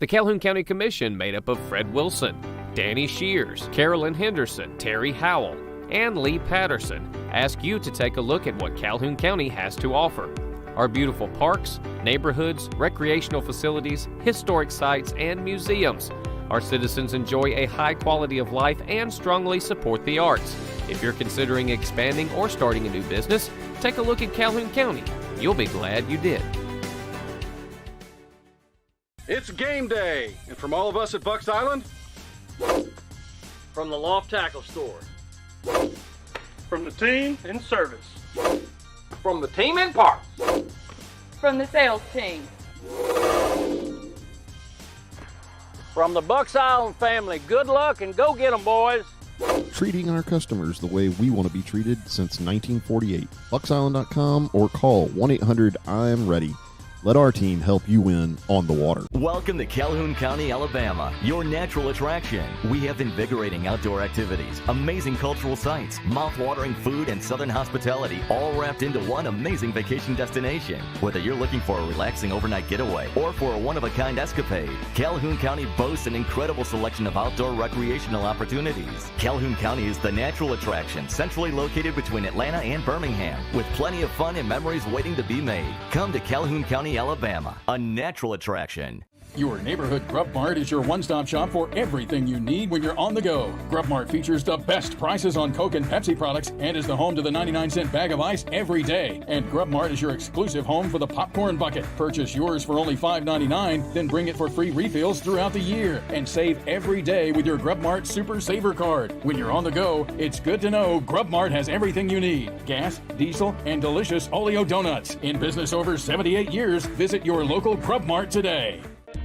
The Calhoun County Commission, made up of Fred Wilson, Danny Shears, Carolyn Henderson, Terry Howell, and Lee Patterson, ask you to take a look at what Calhoun County has to offer. Our beautiful parks, neighborhoods, recreational facilities, historic sites, and museums. Our citizens enjoy a high quality of life and strongly support the arts. If you're considering expanding or starting a new business, take a look at Calhoun County. You'll be glad you did. It's game day, and from all of us at Bucks Island, From the Loft Tackle Store. From the team in service. From the team in parks. From the sales team. From the Bucks Island family, good luck and go get 'em, boys. Treating our customers the way we want to be treated since 1948. BucksIsland.com or call 1-800-I'm-READY. Let our team help you win on the water. Welcome to Calhoun County, Alabama, your natural attraction. We have invigorating outdoor activities, amazing cultural sites, mouth-watering food, and southern hospitality, all wrapped into one amazing vacation destination. Whether you're looking for a relaxing overnight getaway or for a one-of-a-kind escapade, Calhoun County boasts an incredible selection of outdoor recreational opportunities. Calhoun County is the natural attraction, centrally located between Atlanta and Birmingham, with plenty of fun and memories waiting to be made. Come to Calhoun County, Alabama, a natural attraction. Your neighborhood Grub Mart is your one-stop shop for everything you need when you're on the go. Grub Mart features the best prices on Coke and Pepsi products and is the home to the 99-cent bag of ice every day. And Grub Mart is your exclusive home for the popcorn bucket. Purchase yours for only $5.99, then bring it for free refills throughout the year. And save every day with your Grub Mart Super Saver card. When you're on the go, it's good to know Grub Mart has everything you need. Gas, diesel, and delicious Oleo donuts. In business over 78 years, visit your local Grub Mart today.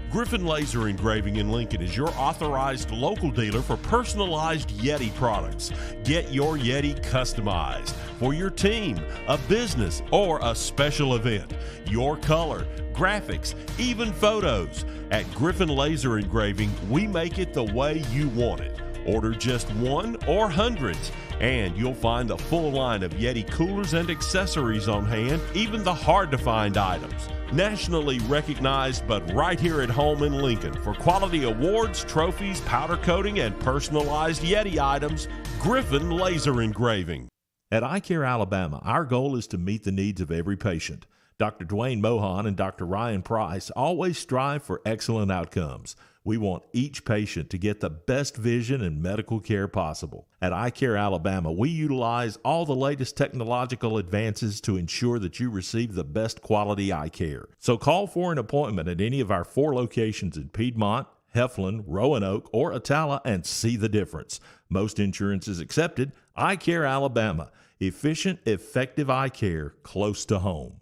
Griffin Laser Engraving in Lincoln is your authorized local dealer for personalized Yeti products. Get your Yeti customized for your team, a business, or a special event. Your color, graphics, even photos. At Griffin Laser Engraving, we make it the way you want it. Order just one or hundreds, and you'll find a full line of Yeti coolers and accessories on hand, even the hard-to-find items. Nationally recognized, but right here at home in Lincoln for quality awards, trophies, powder coating, and personalized Yeti items, Griffin Laser Engraving. At iCare Alabama, our goal is to meet the needs of every patient. Dr. Dwayne Mohan and Dr. Ryan Price always strive for excellent outcomes. We want each patient to get the best vision and medical care possible. At iCare Alabama, we utilize all the latest technological advances to ensure that you receive the best quality eye care. So call for an appointment at any of our 4 locations in Piedmont, Heflin, Roanoke, or Atala and see the difference. Most insurance is accepted. iCare Alabama. Efficient, effective eye care close to home.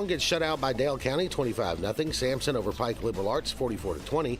Gets shut out by Dale County 25-0. Sampson over Pike Liberal Arts 44-20.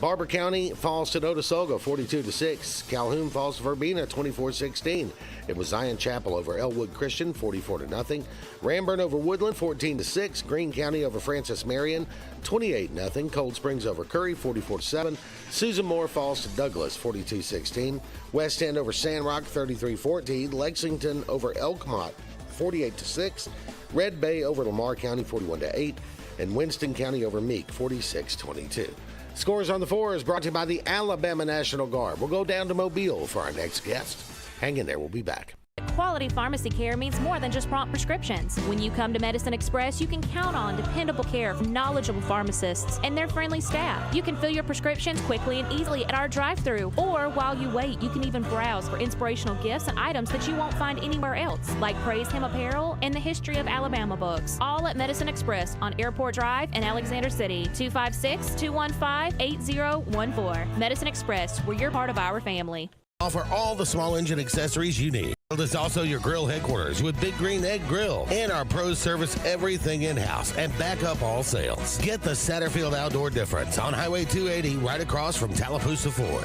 Barber County falls to Notasulga 42-6. Calhoun falls to Verbena 24-16. It was Zion Chapel over Elwood Christian 44-0. Ranburne over Woodland 14-6. Greene County over Francis Marion 28-0. Cold Springs over Curry 44-7. Susan Moore falls to Douglas 42-16. West End over Sandrock 33-14. Lexington over Elkmont 48-6. Red Bay over Lamar County 41-8, and Winston County over Meek 46-22. Scores on the 4 is brought to you by the Alabama National Guard. We'll go down to Mobile for our next guest. Hang in there, we'll be back. Quality pharmacy care means more than just prompt prescriptions. When you come to Medicine Express, you can count on dependable care from knowledgeable pharmacists and their friendly staff. You can fill your prescriptions quickly and easily at our drive-thru, or while you wait, you can even browse for inspirational gifts and items that you won't find anywhere else, like Praise Him apparel and the History of Alabama books. All at Medicine Express on Airport Drive in Alexander City, 256-215-8014. Medicine Express, where you're part of our family. Offer all the small engine accessories you need. It's also your grill headquarters with Big Green Egg Grill, and our pros service everything in-house and back up all sales. Get the Satterfield Outdoor difference on Highway 280 right across from Tallapoosa Ford.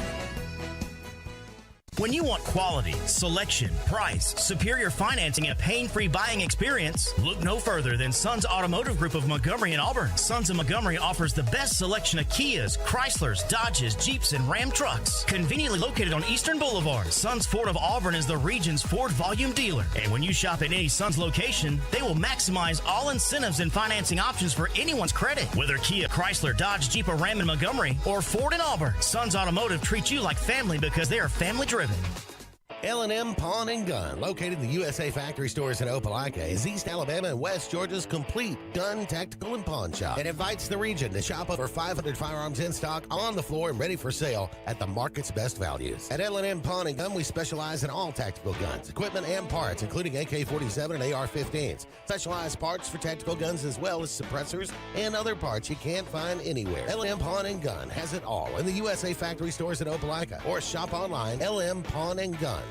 When you want quality, selection, price, superior financing, and a pain-free buying experience, look no further than Sons Automotive Group of Montgomery and Auburn. Sons of Montgomery offers the best selection of Kias, Chryslers, Dodges, Jeeps, and Ram trucks. Conveniently located on Eastern Boulevard, Sons Ford of Auburn is the region's Ford volume dealer. And when you shop at any Sons location, they will maximize all incentives and financing options for anyone's credit. Whether Kia, Chrysler, Dodge, Jeep, or Ram in Montgomery, or Ford in Auburn, Sons Automotive treats you like family because they are family-driven. L&M Pawn and Gun, located in the USA Factory Stores in Opelika, is East Alabama and West Georgia's complete gun, tactical, and pawn shop. It invites the region to shop over 500 firearms in stock, on the floor, and ready for sale at the market's best values. At L&M Pawn and Gun, we specialize in all tactical guns, equipment, and parts, including AK-47 and AR-15s. Specialized parts for tactical guns as well as suppressors and other parts you can't find anywhere. L&M Pawn and Gun has it all in the USA Factory Stores in Opelika, or shop online, lmpawnandgun.com.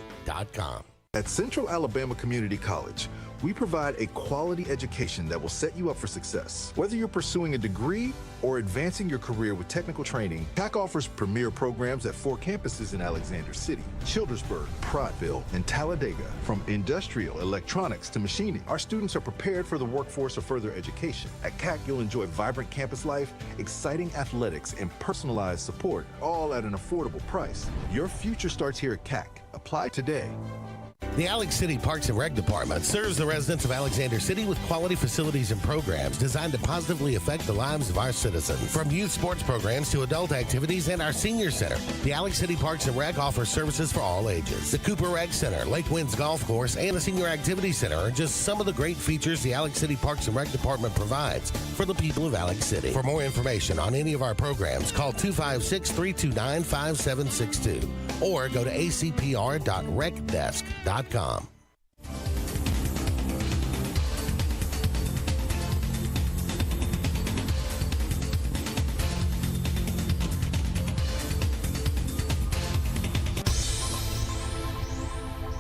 At Central Alabama Community College, we provide a quality education that will set you up for success. Whether you're pursuing a degree or advancing your career with technical training, TAC offers premier programs at 4 campuses in Alexander City, Childersburg, Prattville, and Talladega. From industrial, electronics to machining, our students are prepared for the workforce or further education. At CAC, you'll enjoy vibrant campus life, exciting athletics, and personalized support, all at an affordable price. Your future starts here at CAC. Apply today. The Alex City Parks and Rec Department serves the residents of Alexander City with quality facilities and programs designed to positively affect the lives of our citizens. From youth sports programs to adult activities and our senior center, the Alex City Parks and Rec offers services for all ages. The Cooper Rec Center, Lake Winds Golf Course, and the Senior Activity Center are just some of the great features the Alex City Parks and Rec Department provides for the people of Alex City. For more information on any of our programs, call 256-329-5762 or go to acpr.recdesk.com.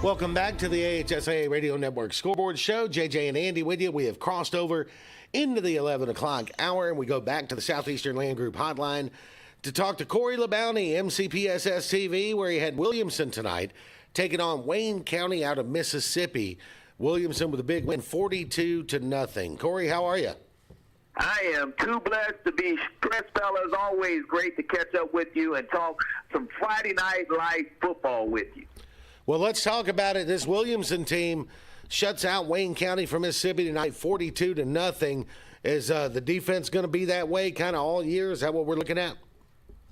Welcome back to the AHSAA Radio Network Scoreboard Show. JJ and Andy with you. We have crossed over into the 11 o'clock hour, and we go back to the Southeastern Land Group hotline to talk to Corey LeBounty, MCPSS TV, where he had Williamson tonight, taking on Wayne County out of Mississippi. Williamson with a big win, 42-0. Corey, how are you? I am too blessed to be stressed, fellas. Always great to catch up with you and talk some Friday Night Live football with you. Well, let's talk about it. This Williamson team shuts out Wayne County from Mississippi tonight, 42-0. Is the defense going to be that way kind of all year? Is that what we're looking at?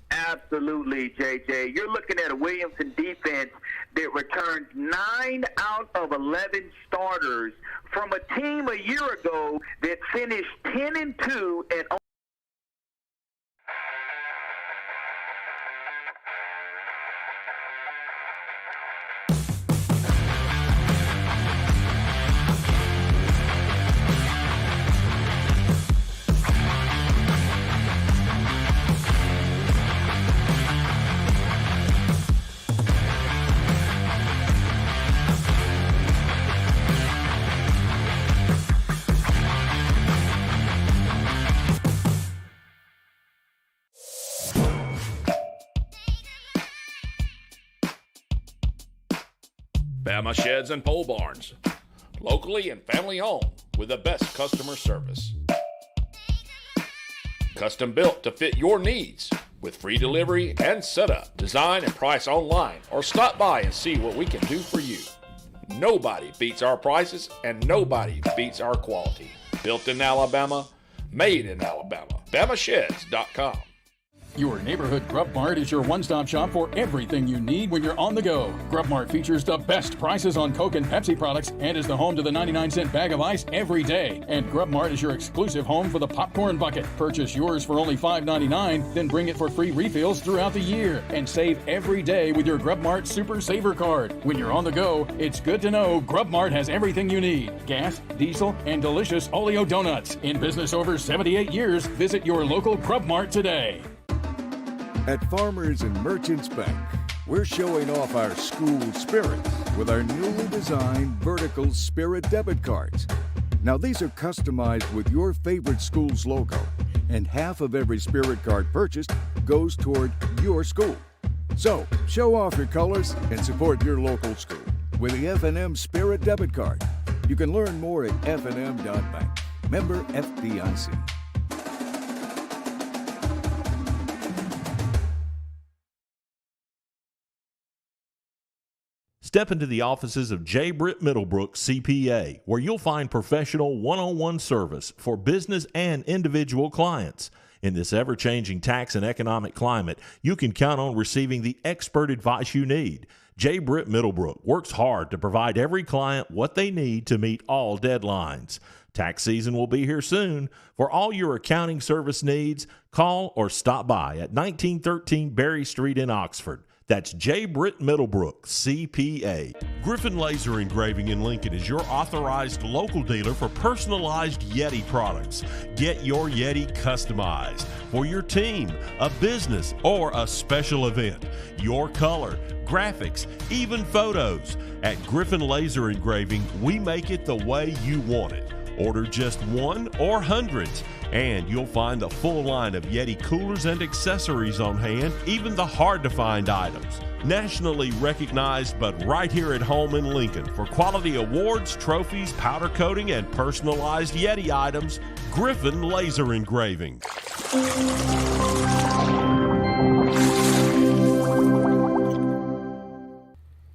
Absolutely, JJ. You're looking at a Williamson defense that returned 9 out of 11 starters from a team a year ago that finished 10-2 and Bama Sheds and Pole Barns, locally and family owned with the best customer service. Custom built to fit your needs with free delivery and setup. Design and price online or stop by and see what we can do for you. Nobody beats our prices and nobody beats our quality. Built in Alabama, made in Alabama. BamaSheds.com. Your neighborhood Grub Mart is your one-stop shop for everything you need when you're on the go. Grub Mart features the best prices on Coke and Pepsi products and is the home to the 99-cent bag of ice every day. And Grub Mart is your exclusive home for the popcorn bucket. Purchase yours for only $5.99, then bring it for free refills throughout the year. And save every day with your Grub Mart Super Saver Card. When you're on the go, it's good to know Grub Mart has everything you need. Gas, diesel, and delicious Oleo donuts. In business over 78 years, visit your local Grub Mart today. At Farmers and Merchants Bank, we're showing off our school spirit with our newly designed vertical Spirit debit cards. Now these are customized with your favorite school's logo, and half of every Spirit card purchased goes toward your school. So, show off your colors and support your local school with the FNM Spirit Debit Card. You can learn more at fnm.bank. Member FDIC. Step into the offices of J. Britt Middlebrook CPA, where you'll find professional one-on-one service for business and individual clients. In this ever-changing tax and economic climate, you can count on receiving the expert advice you need. J. Britt Middlebrook works hard to provide every client what they need to meet all deadlines. Tax season will be here soon. For all your accounting service needs, call or stop by at 1913 Berry Street in Oxford. That's J. Britt Middlebrook, CPA. Griffin Laser Engraving in Lincoln is your authorized local dealer for personalized Yeti products. Get your Yeti customized for your team, a business, or a special event. Your color, graphics, even photos. At Griffin Laser Engraving, we make it the way you want it. Order just one or hundreds, and you'll find the full line of Yeti coolers and accessories on hand, even the hard-to-find items. Nationally recognized, but right here at home in Lincoln for quality awards, trophies, powder coating, and personalized Yeti items, Griffin Laser Engraving.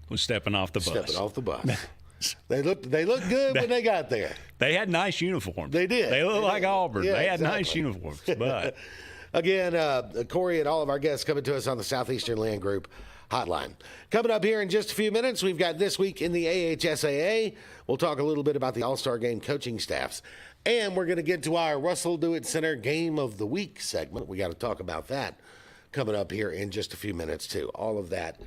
Was stepping off the bus. Stepping off the bus. They looked good when they got there. They had nice uniforms. They did. They looked like Auburn. Yeah, they had exactly. nice uniforms. But again, Corey and all of our guests coming to us on the Southeastern Land Group hotline. Coming up here in just a few minutes, we've got This Week in the AHSAA. We'll talk a little bit about the All-Star Game coaching staffs. And we're going to get to our Russell Dewitt Center Game of the Week segment. We got to talk about that coming up here in just a few minutes, too. All of that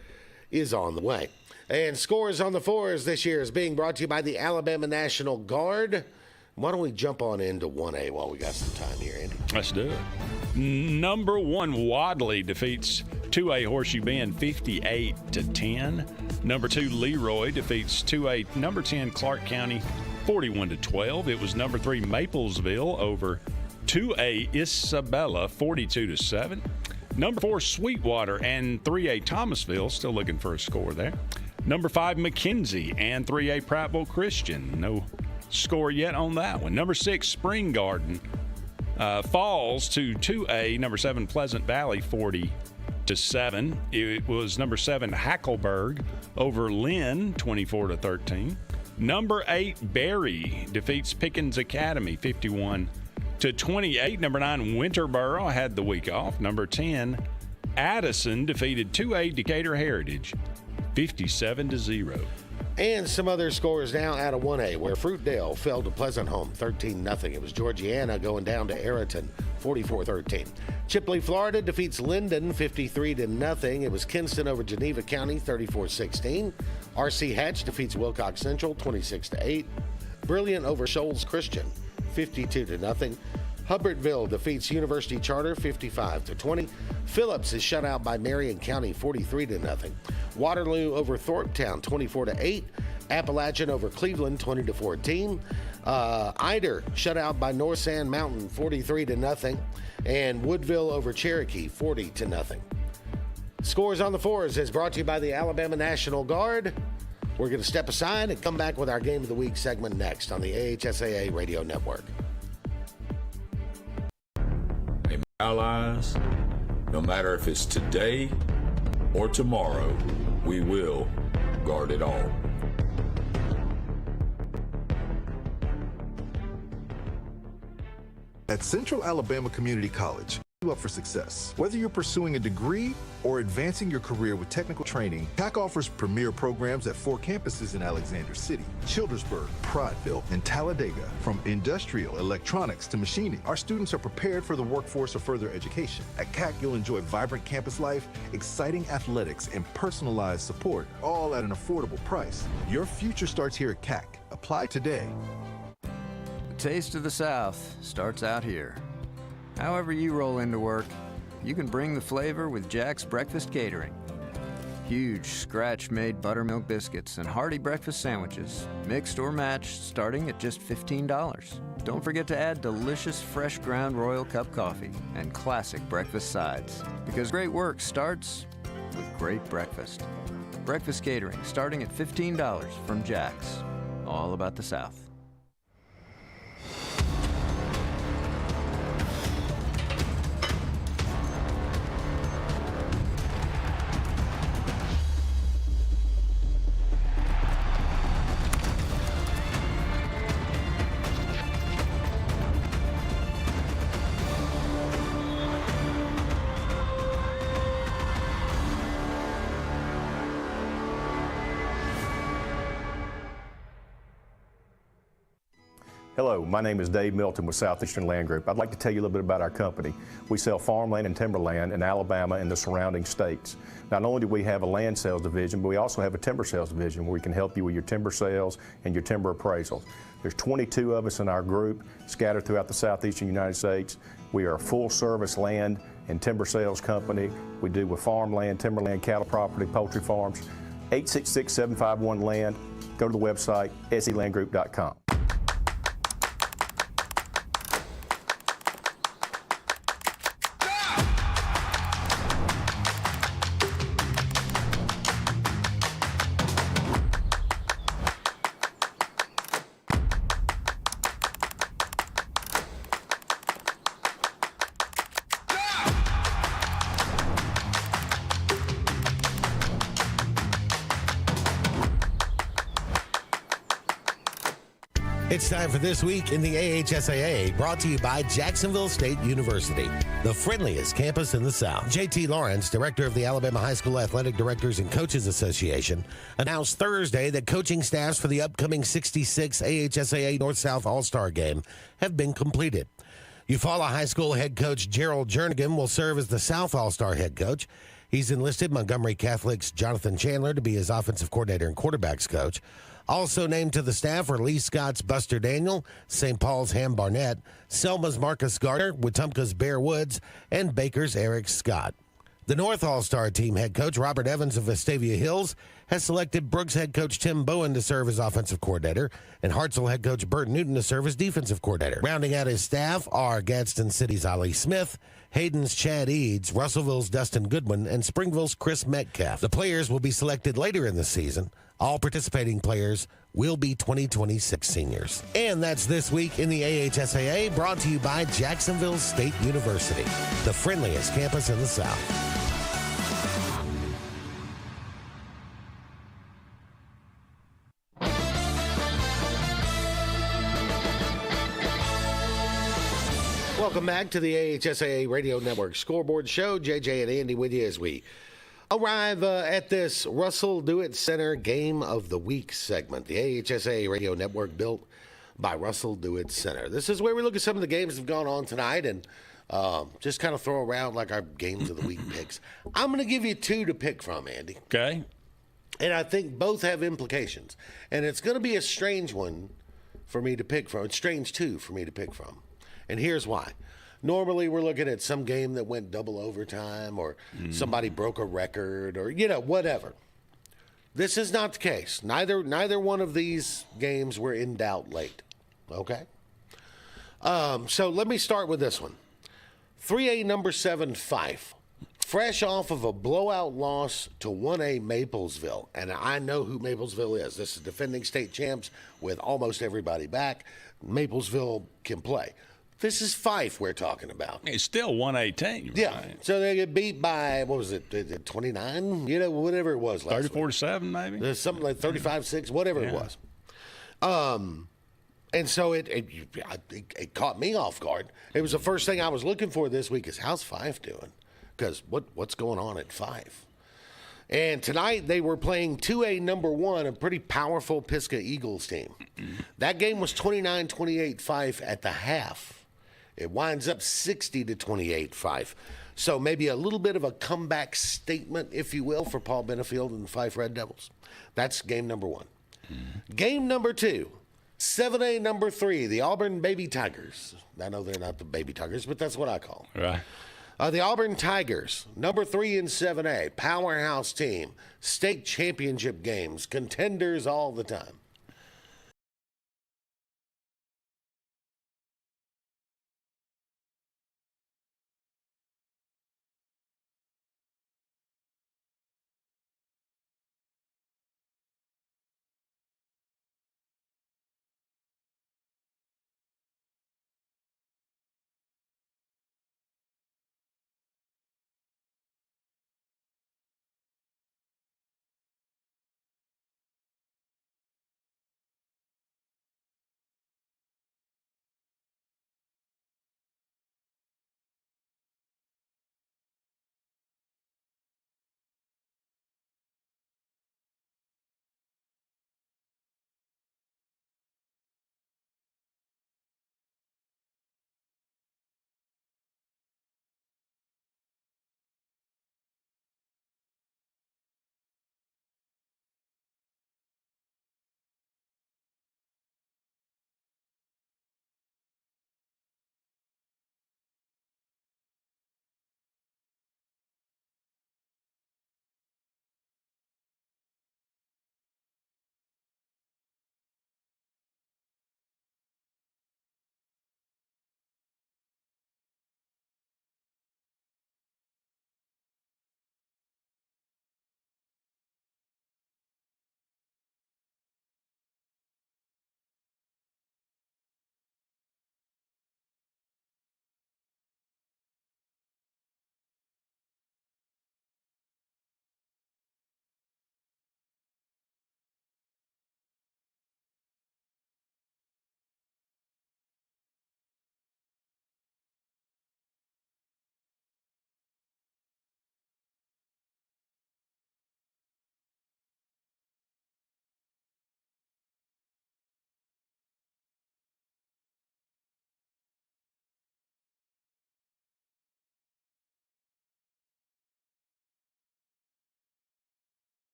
is on the way. And Scores on the Fours this year is being brought to you by the Alabama National Guard. Why don't we jump on into 1A while we got some time here, Andy? Let's do it. Number 1, Wadley defeats 2A Horseshoe Bend 58-10. Number 2, Leroy defeats 2A number 10 Clark County 41-12. It was number 3, Maplesville over 2A Isabella 42-7. Number 4, Sweetwater and 3A Thomasville, still looking for a score there. Number 5, McKenzie and 3A Prattville Christian. No score yet on that one. Number 6, Spring Garden falls to 2A, number 7, Pleasant Valley 40-7. It was number 7, Hackleburg over Lynn 24-13. Number 8, Berry defeats Pickens Academy 51-28. Number 9, Winterboro had the week off. Number 10, Addison defeated 2A Decatur Heritage 57-0. And some other scores now out of 1A, where Fruitdale fell to Pleasant Home 13-0. It was Georgiana going down to Ayrton 44-13. Chipley, Florida defeats Linden 53-0. It was Kinston over Geneva County 34-16. R.C. Hatch defeats Wilcox Central 26-8. Brilliant over Shoals Christian 52-0. Hubbardville defeats University Charter 55-20. Phillips is shut out by Marion County 43-0. Waterloo over Thorpetown 24-8. Appalachian over Cleveland 20-14. Eider shut out by North Sand Mountain 43-0. And Woodville over Cherokee 40-0. Scores on the Fours is brought to you by the Alabama National Guard. We're going to step aside and come back with our Game of the Week segment next on the AHSAA Radio Network. Allies, no matter if it's today or tomorrow, we will guard it all. At Central Alabama Community College, you up for success. Whether you're pursuing a degree or advancing your career with technical training, TAC offers premier programs at 4 campuses in Alexander City, Childersburg, Prattville, and Talladega. From industrial, electronics to machining, our students are prepared for the workforce or further education. At CAC, you'll enjoy vibrant campus life, exciting athletics, and personalized support, all at an affordable price. Your future starts here at CAC. Apply today. The taste of the South starts out here. However you roll into work, you can bring the flavor with Jack's Breakfast Catering. Huge scratch-made buttermilk biscuits and hearty breakfast sandwiches, mixed or matched, starting at just $15. Don't forget to add delicious fresh ground Royal Cup coffee and classic breakfast sides, because great work starts with great breakfast. Breakfast catering starting at $15 from Jack's. All about the South. Hello, my name is Dave Milton with Southeastern Land Group. I'd like to tell you a little bit about our company. We sell farmland and timberland in Alabama and the surrounding states. Not only do we have a land sales division, but we also have a timber sales division where we can help you with your timber sales and your timber appraisals. There's 22 of us in our group scattered throughout the southeastern United States. We are a full-service land and timber sales company. We do with farmland, timberland, cattle property, poultry farms. 866-751-LAND. Go to the website, selandgroup.com. It's time for This Week in the AHSAA, brought to you by Jacksonville State University, the friendliest campus in the South. J.T. Lawrence, director of the Alabama High School Athletic Directors and Coaches Association, announced Thursday that coaching staffs for the upcoming 66 AHSAA North-South All-Star Game have been completed. Eufaula High School head coach Gerald Jernigan will serve as the South All-Star head coach. He's enlisted Montgomery Catholic's Jonathan Chandler to be his offensive coordinator and quarterbacks coach. Also named to the staff are Lee Scott's Buster Daniel, St. Paul's Ham Barnett, Selma's Marcus Gardner, Wetumpka's Bear Woods, and Baker's Eric Scott. The North All-Star team head coach Robert Evans of Vestavia Hills has selected Brooks head coach Tim Bowen to serve as offensive coordinator and Hartselle head coach Bert Newton to serve as defensive coordinator. Rounding out his staff are Gadsden City's Ollie Smith, Hayden's Chad Eads, Russellville's Dustin Goodwin, and Springville's Chris Metcalf. The players will be selected later in the season. All participating players will be 2026 seniors. And that's This Week in the AHSAA, brought to you by Jacksonville State University, the friendliest campus in the South. Welcome back to the AHSAA Radio Network Scoreboard Show. JJ and Andy with you as we arrive at this Russell Do-It Center Game of the Week segment. The AHSAA Radio Network built by Russell Do-It Center. This is where we look at some of the games that have gone on tonight and just kind of throw around like our Games of the Week picks. I'm going to give you two to pick from, Andy. Okay. And I think both have implications. And it's going to be a strange one for me to pick from. It's strange, too, for me to pick from. And here's why. Normally, we're looking at some game that went double overtime or somebody broke a record or, whatever. This is not the case. Neither one of these games were in doubt late. Okay? So let me start with this one. 3A number 7 Fife. Fresh off of a blowout loss to 1A Maplesville. And I know who Maplesville is. This is defending state champs with almost everybody back. Maplesville can play. This is Fife we're talking about. It's still 118. Yeah. Right? So they get beat by, what was it, 29? Whatever it was last 34-7 maybe? There's something like 35-6, whatever it was. And so it caught me off guard. It was the first thing I was looking for this week is how's Fife doing? Because what's going on at Fife? And tonight they were playing 2A number 1, a pretty powerful Pisgah Eagles team. That game was 29-28 Fife at the half. It winds up 60-28 Fife. So maybe a little bit of a comeback statement, if you will, for Paul Benefield and the Fife Red Devils. That's game number 1. Game number 2, 7A number 3, the Auburn Baby Tigers. I know they're not the Baby Tigers, but that's what I call them. Right. The Auburn Tigers, number 3 in 7A, powerhouse team, state championship games, contenders all the time.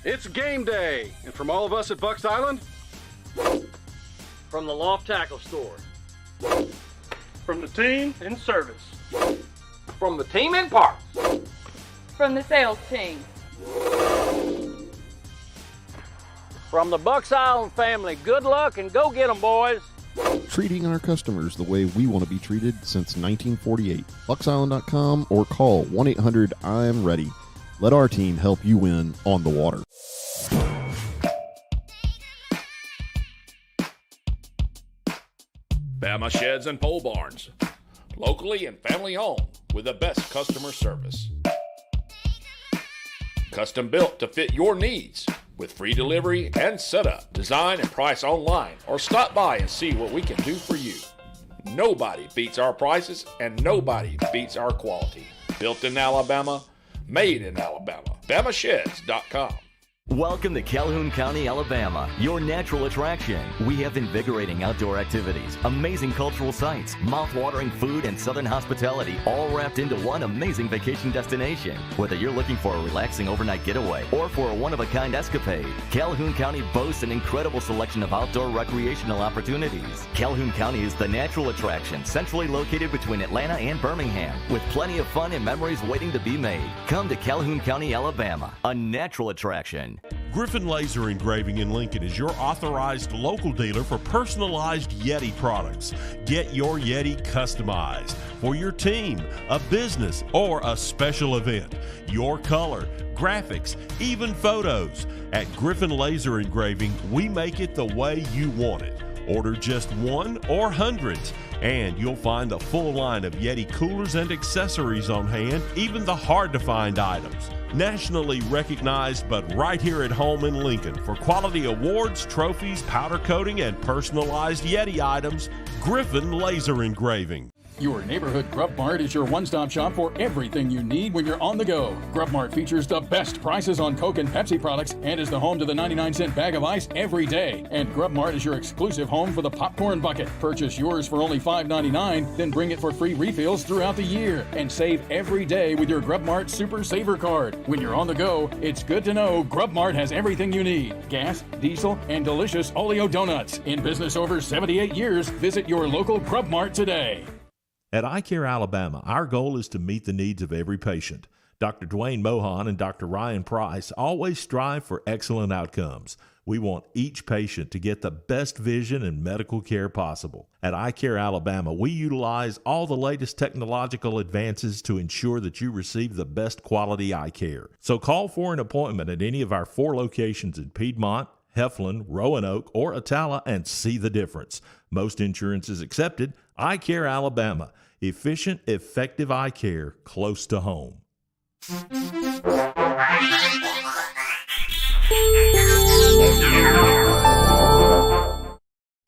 It's game day, and from all of us at Bucks Island, From the Loft Tackle Store. From the team in service. From the team in parts. From the sales team. From the Bucks Island family, good luck and go get 'em, boys. Treating our customers the way we want to be treated since 1948. BucksIsland.com or call 1-800-I'm-READY. Let our team help you win on the water. Bama Sheds and Pole Barns. Locally and family owned with the best customer service. Custom built to fit your needs with free delivery and setup. Design and price online or stop by and see what we can do for you. Nobody beats our prices and nobody beats our quality. Built in Alabama, made in Alabama. BamaSheds.com. Welcome to Calhoun County, Alabama, your natural attraction. We have invigorating outdoor activities, amazing cultural sites, mouth-watering food, and southern hospitality, all wrapped into one amazing vacation destination. Whether you're looking for a relaxing overnight getaway or for a one-of-a-kind escapade, Calhoun County boasts an incredible selection of outdoor recreational opportunities. Calhoun County is the natural attraction, centrally located between Atlanta and Birmingham, with plenty of fun and memories waiting to be made. Come to Calhoun County, Alabama, a natural attraction. Griffin Laser Engraving in Lincoln is your authorized local dealer for personalized Yeti products. Get your Yeti customized for your team, a business, or a special event. Your color, graphics, even photos. At Griffin Laser Engraving, we make it the way you want it. Order just one or hundreds, and you'll find a full line of Yeti coolers and accessories on hand, even the hard-to-find items. Nationally recognized, but right here at home in Lincoln for quality awards, trophies, powder coating, and personalized Yeti items, Griffin Laser Engraving. Your neighborhood Grub Mart is your one-stop shop for everything you need when you're on the go. Grub Mart features the best prices on Coke and Pepsi products and is the home to the 99-cent bag of ice every day. And Grub Mart is your exclusive home for the popcorn bucket. Purchase yours for only $5.99, then bring it for free refills throughout the year. And save every day with your Grub Mart Super Saver Card. When you're on the go, it's good to know Grub Mart has everything you need. Gas, diesel, and delicious Oleo donuts. In business over 78 years, visit your local Grub Mart today. At iCare Alabama, our goal is to meet the needs of every patient. Dr. Dwayne Mohan and Dr. Ryan Price always strive for excellent outcomes. We want each patient to get the best vision and medical care possible. At iCare Alabama, we utilize all the latest technological advances to ensure that you receive the best quality eye care. So call for an appointment at any of our 4 locations in Piedmont, Heflin, Roanoke, or Atala and see the difference. Most insurance is accepted. iCare Alabama. Efficient, effective eye care close to home.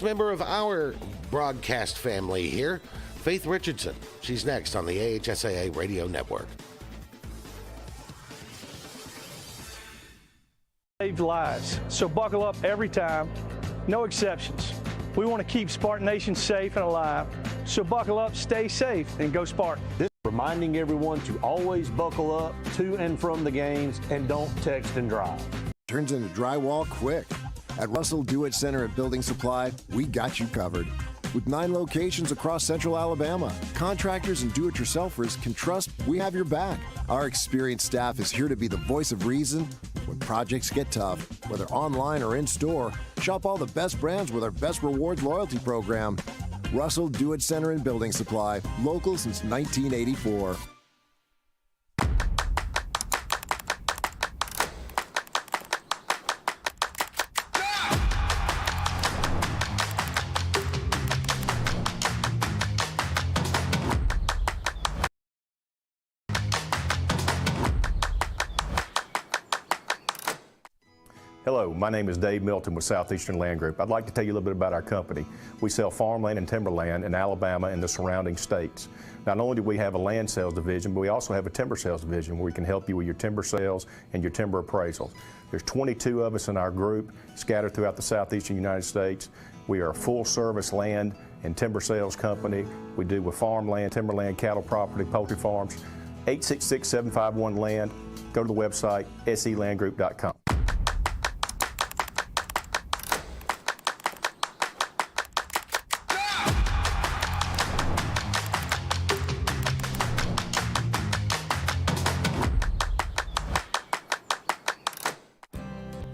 Member of our broadcast family here, Faith Richardson. She's next on the AHSAA Radio Network. Saved lives, so buckle up every time, no exceptions. We want to keep Spartan Nation safe and alive, so buckle up, stay safe, and go Spartan. This reminding everyone to always buckle up to and from the games and don't text and drive. Turns into drywall quick. At Russell Do-It Center at Building Supply, we got you covered. With 9 locations across central Alabama, contractors and do-it-yourselfers can trust we have your back. Our experienced staff is here to be the voice of reason when projects get tough. Whether online or in-store, shop all the best brands with our Best Rewards loyalty program. Russell Do-It Center and Building Supply, local since 1984. Hello, my name is Dave Milton with Southeastern Land Group. I'd like to tell you a little bit about our company. We sell farmland and timberland in Alabama and the surrounding states. Not only do we have a land sales division, but we also have a timber sales division where we can help you with your timber sales and your timber appraisals. There's 22 of us in our group scattered throughout the southeastern United States. We are a full-service land and timber sales company. We do with farmland, timberland, cattle property, poultry farms. 866-751-LAND. Go to the website, selandgroup.com.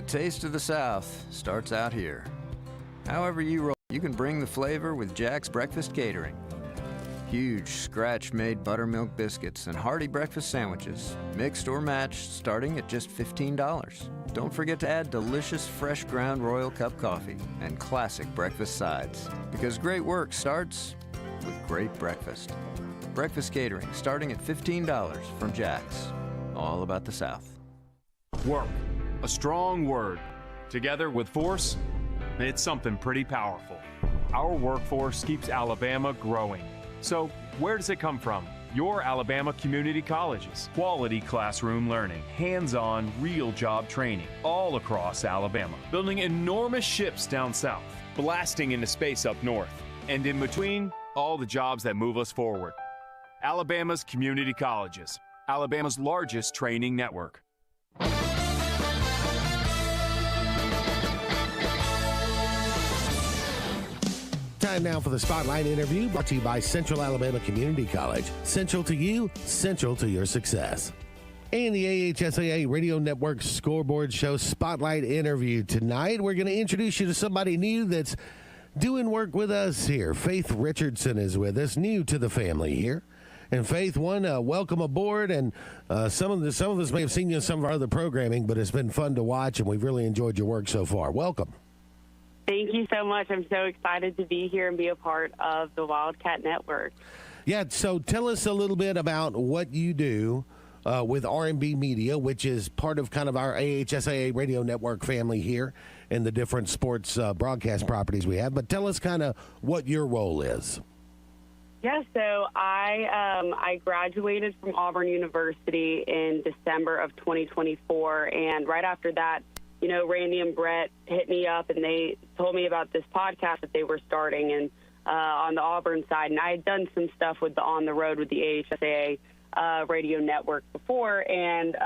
taste of the South starts out here. However you roll, you can bring the flavor with Jack's Breakfast Catering. Huge scratch-made buttermilk biscuits and hearty breakfast sandwiches, mixed or matched, starting at just $15. Don't forget to add delicious fresh ground Royal Cup coffee and classic breakfast sides, because great work starts with great breakfast. Breakfast catering starting at $15 from Jack's. All about the South. Work, a strong word. Together with force, it's something pretty powerful. Our workforce keeps Alabama growing. So where does it come from? Your Alabama community colleges. Quality classroom learning, hands-on, real job training, all across Alabama. Building enormous ships down south, blasting into space up north. And in between, all the jobs that move us forward. Alabama's community colleges. Alabama's largest training network. Time now for the Spotlight interview, brought to you by Central Alabama Community College. Central to you, central to your success. And the AHSAA Radio Network Scoreboard Show Spotlight interview tonight. We're going to introduce you to somebody new that's doing work with us here. Faith Richardson is with us, new to the family here. And Faith, welcome aboard. And some of us may have seen you in some of our other programming, but it's been fun to watch, and we've really enjoyed your work so far. Welcome. Thank you so much. I'm so excited to be here and be a part of the Wildcat Network. Yeah, so tell us a little bit about what you do with R&B Media, which is part of kind of our AHSAA Radio Network family here and the different sports broadcast properties we have. But tell us kind of what your role is. Yeah, so I graduated from Auburn University in December of 2024, and right after that, you know, Randy and Brett hit me up, and they told me about this podcast that they were starting and on the Auburn side. And I had done some stuff with the On the Road with the AHSAA Radio Network before, and,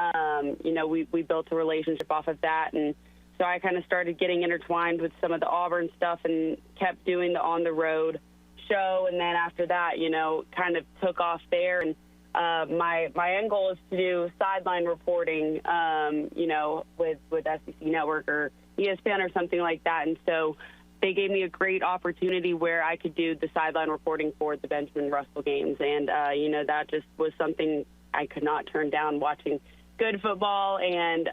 you know, we built a relationship off of that. And so I kind of started getting intertwined with some of the Auburn stuff and kept doing the On the Road show. And then after that, you know, kind of took off there. And my end goal is to do sideline reporting, you know, with SEC Network or ESPN or something like that. And so they gave me a great opportunity where I could do the sideline reporting for the Benjamin Russell games. And, you know, that just was something I could not turn down, watching good football and,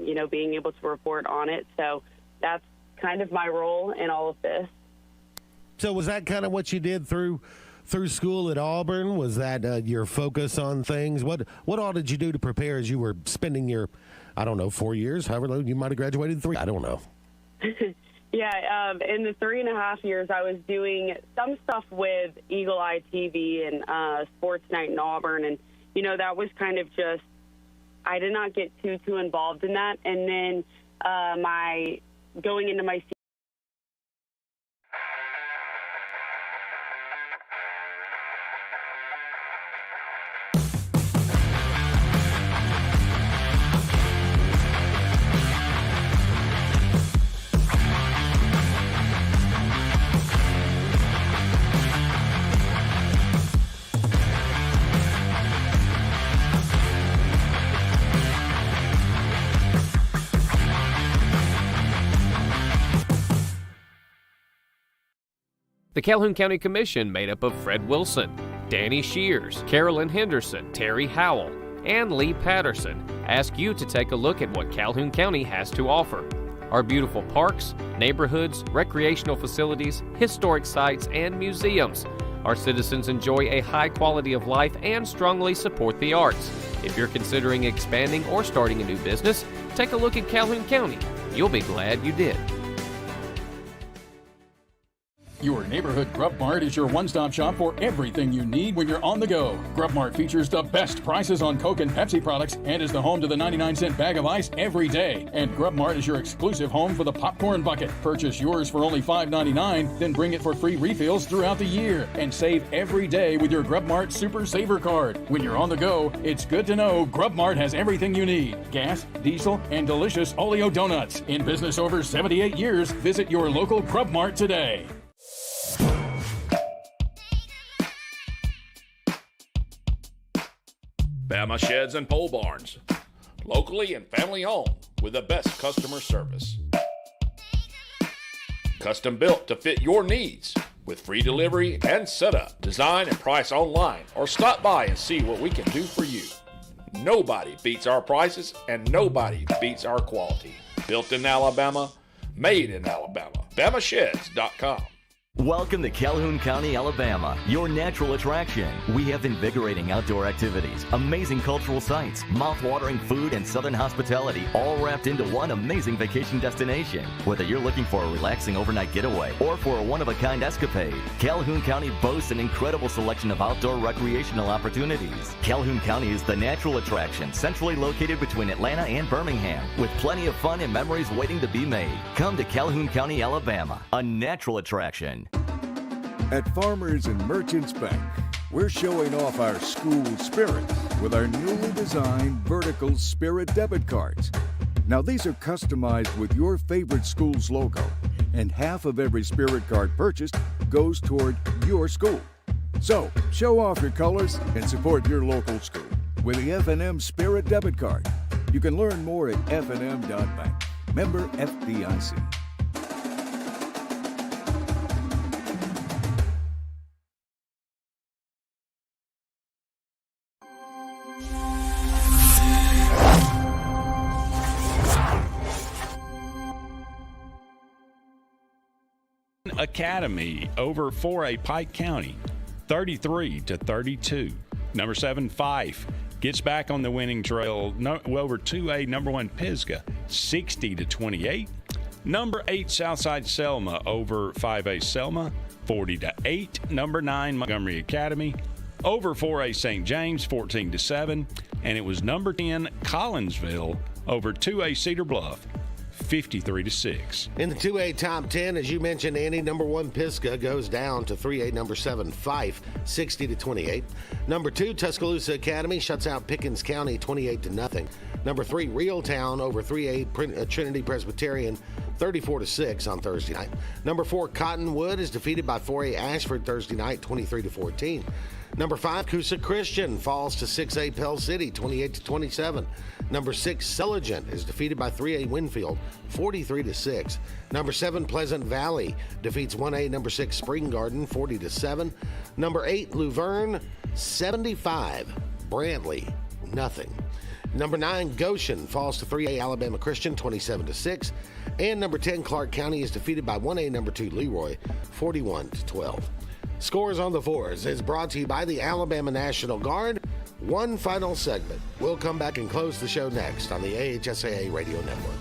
you know, being able to report on it. So that's kind of my role in all of this. So was that kind of what you did through school at Auburn? Was that your focus on things? What all did you do to prepare as you were spending your, 4 years, however long you might have graduated, 3? I don't know. Yeah, in the 3.5 years, I was doing some stuff with Eagle Eye TV and Sports Night in Auburn, and, you know, that was kind of just, I did not get too involved in that. And then going into my The Calhoun County Commission, made up of Fred Wilson, Danny Shears, Carolyn Henderson, Terry Howell, and Lee Patterson, ask you to take a look at what Calhoun County has to offer. Our beautiful parks, neighborhoods, recreational facilities, historic sites, and museums. Our citizens enjoy a high quality of life and strongly support the arts. If you're considering expanding or starting a new business, take a look at Calhoun County. You'll be glad you did. Your neighborhood Grub Mart is your one-stop shop for everything you need when you're on the go. Grub Mart features the best prices on Coke and Pepsi products and is the home to the 99-cent bag of ice every day. And Grub Mart is your exclusive home for the popcorn bucket. Purchase yours for only $5.99, then bring it for free refills throughout the year. And save every day with your Grub Mart Super Saver card. When you're on the go, it's good to know Grub Mart has everything you need. Gas, diesel, and delicious Oleo donuts. In business over 78 years, visit your local Grub Mart today. Bama Sheds and Pole Barns. Locally and family owned, with the best customer service. Custom built to fit your needs with free delivery and setup. Design and price online or stop by and see what we can do for you. Nobody beats our prices and nobody beats our quality. Built in Alabama, made in Alabama. BamaSheds.com. Welcome to Calhoun County, Alabama, your natural attraction. We have invigorating outdoor activities, amazing cultural sites, mouth-watering food, and southern hospitality, all wrapped into one amazing vacation destination. Whether you're looking for a relaxing overnight getaway or for a one-of-a-kind escapade, Calhoun County boasts an incredible selection of outdoor recreational opportunities. Calhoun County is the natural attraction, centrally located between Atlanta and Birmingham, with plenty of fun and memories waiting to be made. Come to Calhoun County, Alabama, a natural attraction. At Farmers and Merchants Bank, we're showing off our school spirit with our newly designed vertical Spirit debit cards. Now these are customized with your favorite school's logo, and half of every Spirit card purchased goes toward your school. So, show off your colors and support your local school with the FNN Spirit debit card. You can learn more at fnm.bank. Member FDIC. Academy over 4A Pike County, 33-32. Number 7 Fife gets back on the winning trail over 2A number 1 Pisgah, 60-28. Number 8 Southside Selma over 5A Selma, 40-8. Number 9 Montgomery Academy over 4A St. James, 14-7. And it was number 10 Collinsville over 2A Cedar Bluff, 53-6. In the 2A top 10, as you mentioned, Andy, number 1 Pisgah goes down to 3A number 7 Fife, 60-28. Number 2 Tuscaloosa Academy shuts out Pickens County, 28-0. Number 3 Reeltown over 3A Trinity Presbyterian, 34-6 on Thursday night. Number 4 Cottonwood is defeated by 4A Ashford Thursday night, 23-14. Number 5 Coosa Christian falls to 6A Pell City, 28-27. Number 6 Sulligent is defeated by 3A Winfield, 43-6. Number 7 Pleasant Valley defeats 1A number 6 Spring Garden, 40-7. Number 8 Luverne, 75. Brantley, nothing. Number 9 Goshen falls to 3A Alabama Christian, 27-6. And number 10 Clark County is defeated by 1A number 2 Leroy, 41-12. Scores on the Fours is brought to you by the Alabama National Guard. One final segment. We'll come back and close the show next on the AHSAA Radio Network.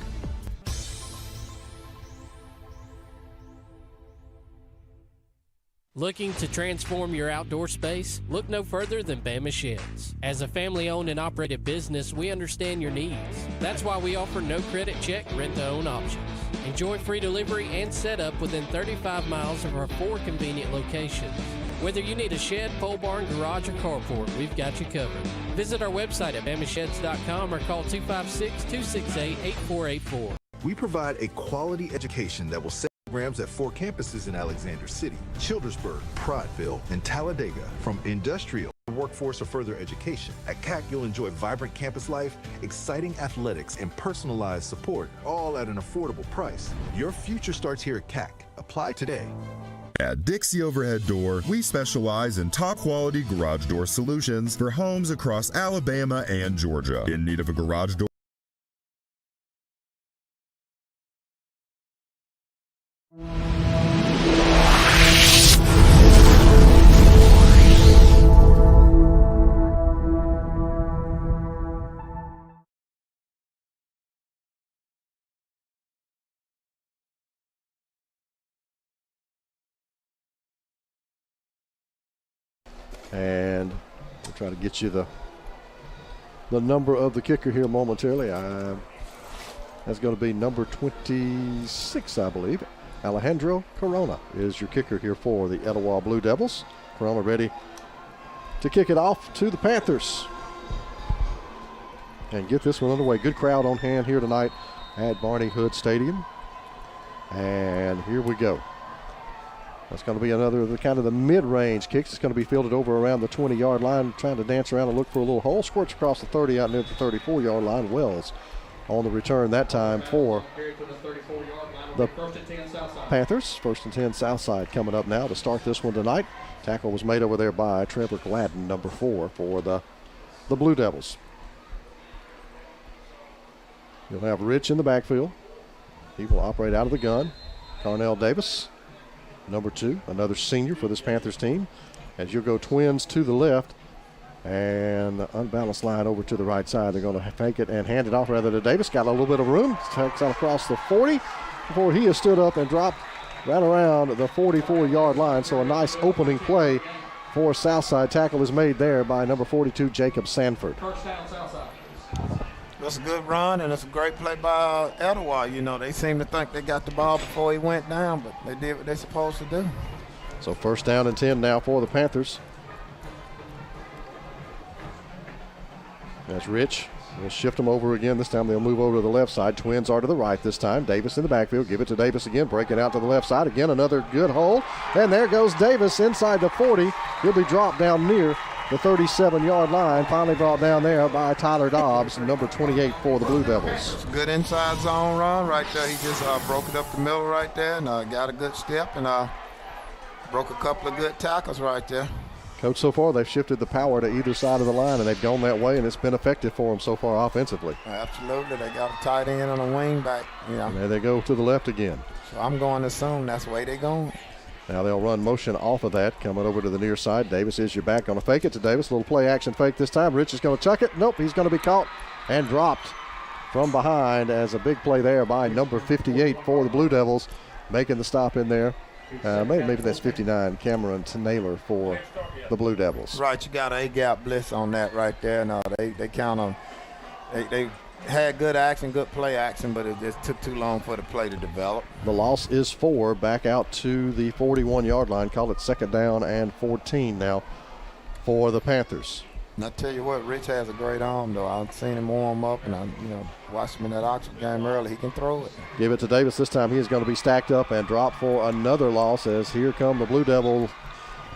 Looking to transform your outdoor space? Look no further than Bama Sheds. As a family-owned and operated business, we understand your needs. That's why we offer no credit check, rent-to-own options. Enjoy free delivery and setup within 35 miles of our 4 convenient locations. Whether you need a shed, pole barn, garage, or carport, we've got you covered. Visit our website at BamaSheds.com or call 256-268-8484. We provide a quality education that will set programs at 4 campuses in Alexander City, Childersburg, Prattville, and Talladega. From industrial, workforce, or further education. At CAC, you'll enjoy vibrant campus life, exciting athletics, and personalized support, all at an affordable price. Your future starts here at CAC. Apply today. At Dixie Overhead Door, we specialize in top-quality garage door solutions for homes across Alabama and Georgia. In need of a garage door? And we'll try to get you the number of the kicker here momentarily. That's going to be number 26, I believe. Alejandro Corona is your kicker here for the Etowah Blue Devils. Corona ready to kick it off to the Panthers and get this one underway. Good crowd on hand here tonight at Barney Hood Stadium. And here we go. That's going to be another kind of the mid-range kicks. It's going to be fielded over around the 20-yard line, trying to dance around and look for a little hole. Squirts across the 30 out near the 34-yard line. Wells on the return that time for the Panthers. 1st and 10 Southside coming up now to start this one tonight. Tackle was made over there by Trevor Gladden, number 4 for the Blue Devils. You'll have Rich in the backfield. He will operate out of the gun. Carnell Davis, number 2, another senior for this Panthers team. As you'll go twins to the left, and the unbalanced line over to the right side. They're going to fake it and hand it off rather to Davis. Got a little bit of room. Takes out across the 40 before he has stood up and dropped right around the 44-yard line. So a nice opening play for Southside. Tackle is made there by number 42, Jacob Sanford. First down, Southside. That's a good run, and it's a great play by Etowah. You know, they seem to think they got the ball before he went down, but they did what they're supposed to do. So 1st down and 10 now for the Panthers. That's Rich. We'll shift them over again. This time they'll move over to the left side. Twins are to the right this time. Davis in the backfield. Give it to Davis again. Break it out to the left side. Again, another good hole. And there goes Davis inside the 40. He'll be dropped down near the 37-yard line. Finally brought down there by Tyler Dobbs, number 28 for the Blue Devils. It's a good inside zone run right there. He just broke it up the middle right there and got a good step and broke a couple of good tackles right there. Coach, so far they've shifted the power to either side of the line, and they've gone that way, and it's been effective for them so far offensively. Absolutely. They got a tight end and a wing back. You know. And there they go to the left again. So I'm going to assume that's the way they're going. Now they'll run motion off of that, coming over to the near side. Davis is your back. Going to fake it to Davis. A little play action fake this time. Rich is going to chuck it. Nope, he's going to be caught and dropped from behind as a big play there by number 58 for the Blue Devils, making the stop in there. Maybe that's 59, Cameron Naylor for the Blue Devils. Right, you got an A-gap blitz on that right there. No, they count on. They had good action, good play action, but it just took too long for the play to develop. The loss is 4, back out to the 41-yard line. Call it 2nd down and 14 now for the Panthers. And I tell you what, Rich has a great arm, though. I've seen him warm up, and I watched him in that Oxford game early. He can throw it. Give it to Davis. This time he is going to be stacked up and dropped for another loss as here come the Blue Devil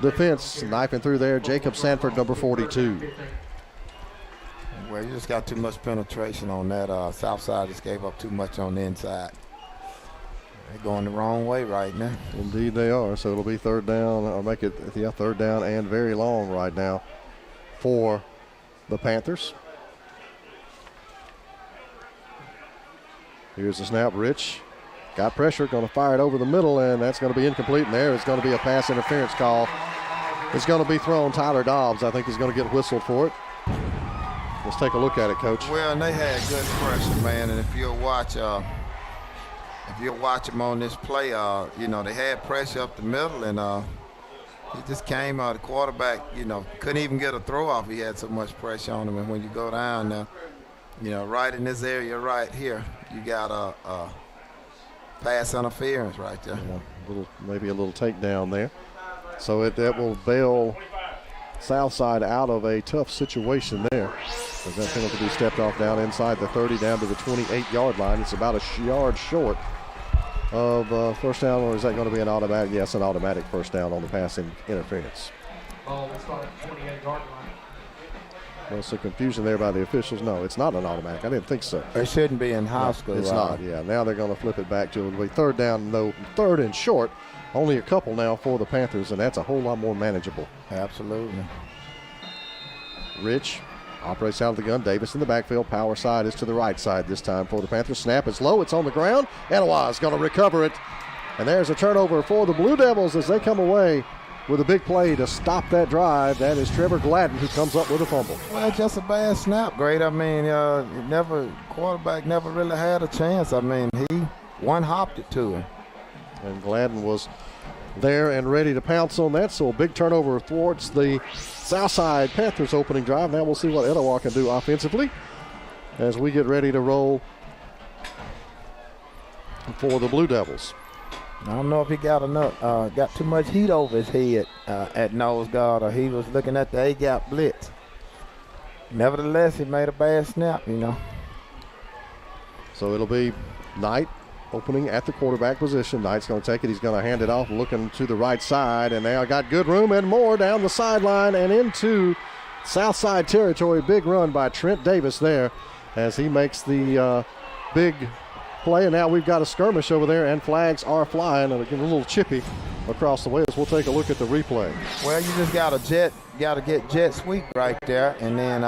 defense. Knifing through there, Jacob Sanford, number 42. Well, you just got too much penetration on that. Southside just gave up too much on the inside. They're going the wrong way right now. Indeed they are. So it'll be 3rd down, or make it 3rd down and very long right now for the Panthers. Here's the snap. Rich got pressure, going to fire it over the middle, and that's going to be incomplete. And there is going to be a pass interference call. It's going to be thrown. Tyler Dobbs, I think, is going to get whistled for it. Let's take a look at it, Coach. Well, and they had good pressure, man. And if you'll watch them on this play, they had pressure up the middle, and he just came out. The quarterback, couldn't even get a throw off. He had so much pressure on him. And when you go down now, right in this area right here, you got a pass interference right there. Yeah, maybe a little takedown there. So that will bail Southside out of a tough situation there. As that penalty to be stepped off down inside the 30, down to the 28-yard line. It's about a yard short of first down, or is that going to be an automatic? Yes, an automatic first down on the passing interference. Ball will start at the 28-yard line. Well, some confusion there by the officials. No, it's not an automatic. I didn't think so. It shouldn't be in high school. It's not, yeah. Now they're going to flip it back to it'll be 3rd down, no, 3rd and short. Only a couple now for the Panthers, and that's a whole lot more manageable. Absolutely. Rich operates out of the gun. Davis in the backfield. Power side is to the right side this time for the Panthers. Snap is low. It's on the ground. Etowah is going to recover it. And there's a turnover for the Blue Devils as they come away with a big play to stop that drive. That is Trevor Gladden who comes up with a fumble. Well, just a bad snap, Great. I mean, quarterback never really had a chance. I mean, he one-hopped it to him. And Gladden was there and ready to pounce on that. So a big turnover thwarts the Southside Panthers opening drive. Now we'll see what Etowah can do offensively as we get ready to roll for the Blue Devils. I don't know if he got too much heat over his head at nose guard, or he was looking at the A-gap blitz. Nevertheless, he made a bad snap, So it'll be Knight opening at the quarterback position. Knight's going to take it. He's going to hand it off, looking to the right side, and now got good room and more down the sideline and into Southside territory. Big run by Trent Davis there as he makes the big play. And now we've got a skirmish over there, and flags are flying, and getting a little chippy across the way. As we'll take a look at the replay. Well, you just got to get jet sweep right there, and then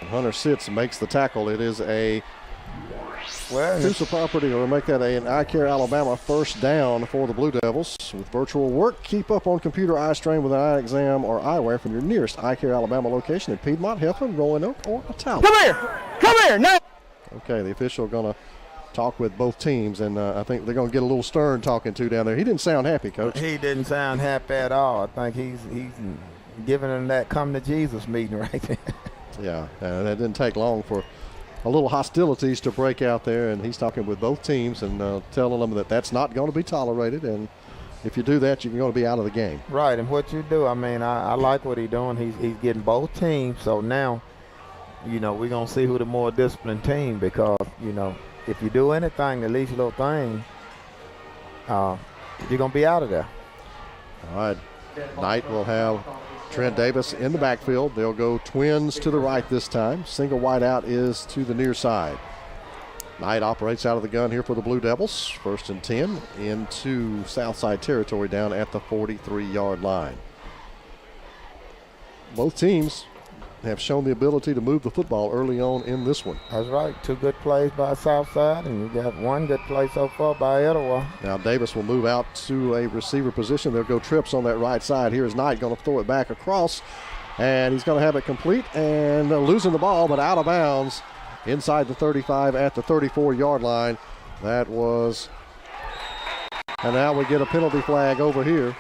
Hunter Sitz makes the tackle. It is a piece of property, or make that an iCare Alabama first down for the Blue Devils. With virtual work, keep up on computer eye strain with an eye exam or eyewear from your nearest iCare Alabama location in Piedmont, Heflin, Roanoke, or Otala. Come here, no. Okay, the official going to talk with both teams, and I think they're going to get a little stern talking to down there. He didn't sound happy, Coach. He didn't sound happy at all. I think he's giving them that come to Jesus meeting right there. Yeah, that didn't take long for a little hostilities to break out there, and he's talking with both teams and telling them that that's not going to be tolerated, and if you do that, you're going to be out of the game. Right, and what you do, I mean, I like what he's doing. He's getting both teams, so now, we're going to see who the more disciplined team, because, if you do anything, the least little thing, you're going to be out of there. All right, Knight will have Trent Davis in the backfield. They'll go twins to the right this time. Single wide out is to the near side. Knight operates out of the gun here for the Blue Devils. 1st and 10 into Southside territory down at the 43-yard line. Both teams have shown the ability to move the football early on in this one. That's right. 2 good plays by Southside, and you got 1 good play so far by Etowah. Now Davis will move out to a receiver position. They'll go trips on that right side. Here's Knight going to throw it back across, and he's going to have it complete and losing the ball, but out of bounds inside the 35 at the 34-yard line. That was, and now we get a penalty flag over here,